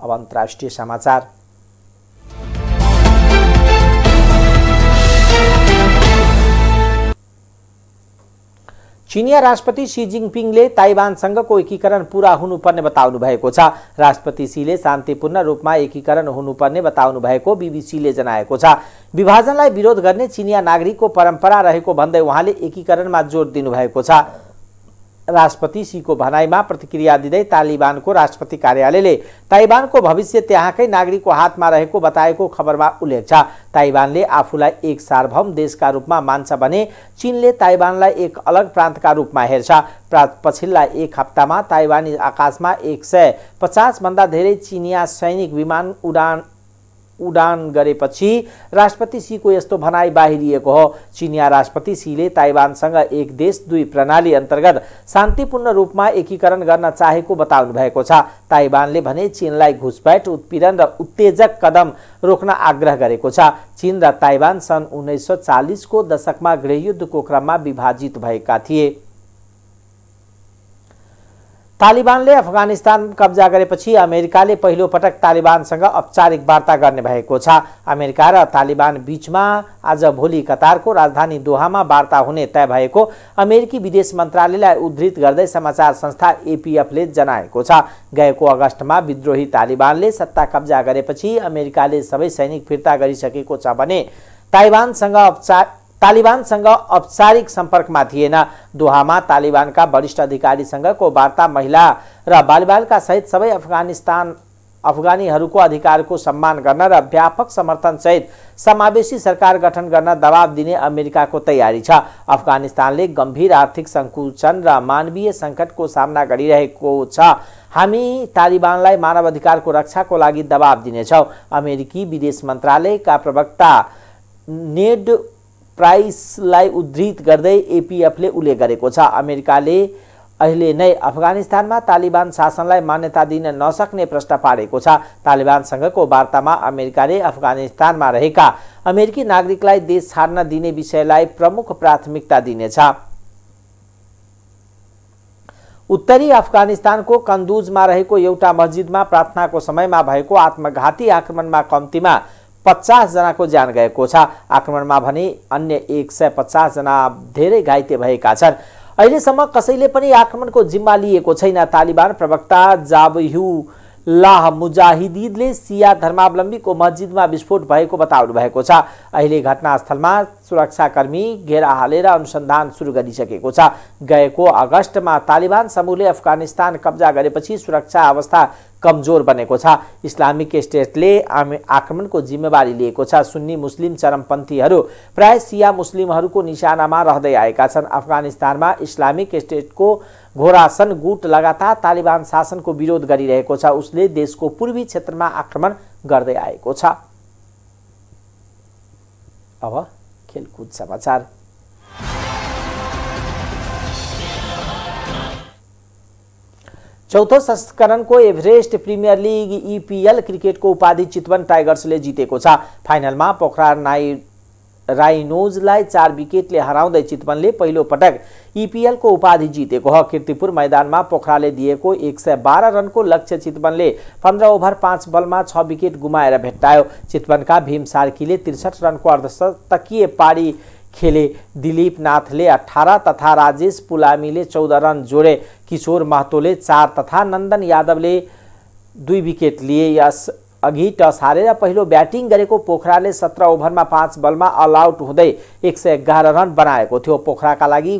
अब अन्तर्राष्ट्रिय समाचार। चीनिया राष्ट्रपति सी जिनपिङले ताइवानसँगको एकीकरण पूरा हुनुपर्ने बताउनु भएको छ। राष्ट्रपति सीले शान्तिपूर्ण रूपमा एकीकरण हुनुपर्ने बताउनु भएको बीबीसीले जनाएको छ। विभाजनलाई विरोध गर्ने चीनिया नागरिकको परम्परा रहेको भन्दै उहाँले एकीकरणमा जोड दिनुभएको छ। राष्ट्रपति सीको भनाइमा प्रतिक्रिया दिँदै तालिबानको राष्ट्रपति कार्यालयले ताइवानको भविष्य त्यहाँकै नागरिकको हातमा रहेको बताएको खबरमा उल्लेख छ। ताइवानले आफूलाई एक सार्वभौम देशका रूपमा मान्छ भने चीनले ताइवानलाई एक अलग प्रान्तका रूपमा हेर्छ। पछिल्ला एक हप्तामा ताइवानी आकाशमा 150 भन्दा धेरै चीनिया सैनिक विमान उडान गरेपछि राष्ट्रपति सीको यस्तो भनाइ बाहिरिएको हो। चीनिया राष्ट्रपति सीले ताइवानसँग एक देश दुई प्रणाली अन्तर्गत शान्तिपूर्ण रूपमा एकीकरण गर्न चाहेको बताउनु भएको छ। ताइवानले भने चीनलाई घुसपैठ, उत्पीडन र उत्तेजक कदम रोक्न आग्रह गरेको छ। चीन र ताइवान सन् 1940 को दशकमा गृहयुद्धको क्रममा विभाजित भएका थिए। तालिबानले अफगानिस्तान कब्जा गरेपछि अमेरिकाले पहिलो पटक तालिबानसँग औपचारिक वार्ता गर्ने भएको छ। अमेरिका र तालिबान बीचमा आज भोलि कतारको राजधानी दोहामा वार्ता हुने तय भएको अमेरिकी विदेश मन्त्रालयलाई उद्धृत गर्दै समाचार संस्था एपीएफले जनाएको छ। गएको अगस्तमा विद्रोही तालिबानले सत्ता कब्जा गरेपछि अमेरिकाले सबै सैनिक फिर्ता गरिसकेको छ भने तालिबानसँग औपचारिक सम्पर्कमा थिएन। दोहामा तालिबानका वरिष्ठ अधिकारीसँगको वार्ता महिला र बालबालिका सहित सबै अफगानीहरूको अधिकारको सम्मान गर्न र व्यापक समर्थनसहित समावेशी सरकार गठन गर्न दबाब दिने अमेरिकाको तयारी छ। अफगानिस्तानले गम्भीर आर्थिक सङ्कुचन र मानवीय सङ्कटको सामना गरिरहेको छ। हामी तालिबानलाई मानव अधिकारको रक्षाको लागि दबाब दिनेछौँ। अमेरिकी विदेश मन्त्रालयका प्रवक्ता नेड प्राइसलाई उद्धृत गर्दै एपीएफले उल्लेख गरेको छ। अमेरिकाले अहिले नै अफगानिस्तानमा तालिबान शासनलाई मान्यता दिन नसक्ने प्रश्न पारेको छ। तालिबानसँगको वार्तामा अमेरिकाले अफगानिस्तानमा रहेका अमेरिकी नागरिकलाई देश छाड्न दिने विषयलाई प्रमुख प्राथमिकता दिनेछ। उत्तरी अफगानिस्तानको कन्दुजमा रहेको एउटा मस्जिदमा प्रार्थनाको समयमा भएको आत्मघाती आक्रमणमा कम्तीमा 50 जनाको ज्यान गएको छ। आक्रमणमा भने अन्य 150 जना धेरै घाइते भएका छन्। अहिलेसम्म कसैले पनि आक्रमणको जिम्मा लिएको छैन। तालिबान प्रवक्ता जाबिहुल्लाह मुजाहिदीनले सिया धर्मावलम्बीको मस्जिदमा विस्फोट भएको बताउनु भएको छ। अहिले घटनास्थलमा सुरक्षाकर्मी घेरा हालेर अनुसन्धान सुरु गरिसकेको छ। गएको अगस्टमा तालिबान समूहले अफगानिस्तान कब्जा गरेपछि सुरक्षा अवस्था कमजोर बनेको छ। इस्लामिक स्टेटले आक्रमणको जिम्मेवारी लिएको छ। सुन्नी मुस्लिम चरमपन्थीहरू प्राय सिया मुस्लिमहरूको निशानामा रहँदै आएका छन्। अफगानिस्तानमा इस्लामिक स्टेटको घोरासन गुट लगातार तालिबान शासनको विरोध गरिरहेको छ। उसले देशको पूर्वी क्षेत्रमा आक्रमण गर्दै आएको छ। अब खेलकुद समाचार। चौथो संस्करणको एभरेस्ट प्रिमियर लिग ईपीएल क्रिकेटको उपाधि चितवन टाइगर्सले जितेको छ। फाइनलमा पोखरा राइनोजलाई 4 विकेटले हराउँदै चितवनले पहिलो पटक ईपीएलको उपाधि जितेको हो। कीर्तिपुर मैदानमा पोखराले दिएको 112 रनको लक्ष्य चितवनले 15 ओभर 5 बलमा 6 विकेट गुमाएर भेट्टायो। चितवनका भीम सार्कीले 63 रनको अर्धशतकीय पारी खेले। दिलीप नाथले 18 तथा राजेश पुलामीले 14 रन जोडे। किशोर महतोले 4 तथा नन्दन यादवले 2 विकेट लिए। यस अघि टस हारेर पहिलो ब्याटिङ गरेको पोखराले 17 ओभरमा 5 बलमा अल आउट हुँदै 111 रन बनाएको थियो। पोखराका लागि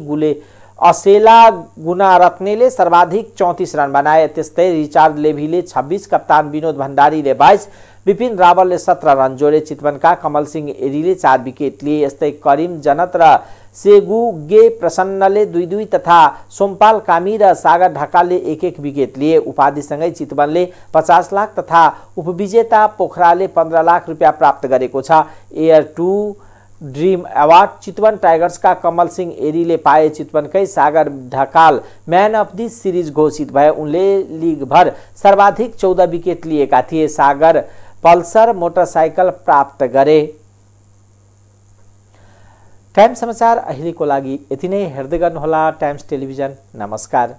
असेला गुनारत्नेले सर्वाधिक 34 रन बनाए। त्यस्तै रिचार्ड लेभीले 26, कप्तान विनोद भण्डारीले 22, विपिन रावलले 17 रन जोडे। चितवनका कमल सिंह एरीले 4 विकेट लिए। यस्तै करिम जनत र सेगुगे प्रसन्नले 2-2 तथा सोमपाल कामी र सागर ढकालले 1-1 विकेट लिए। उपाधिसँगै चितवनले 50 लाख तथा उपविजेता पोखराले 15 लाख रुपियाँ प्राप्त गरेको छ। एयर टू ड्रिम अवार्ड चितवन टाइगर्सका कमल सिंह एरीले पाए। चितवनकै Sagar Dhakal man of the series घोषित भए। उनले लिगभर सर्वाधिक 14 विकेट लिएका थिए। सागर पल्सर मोटरसाइकल प्राप्त गरे। टाइम्स समाचार अहिलेको लागि यति नै। हेर्दै गर्नुहोला टाइम्स टेलिभिजन। नमस्कार।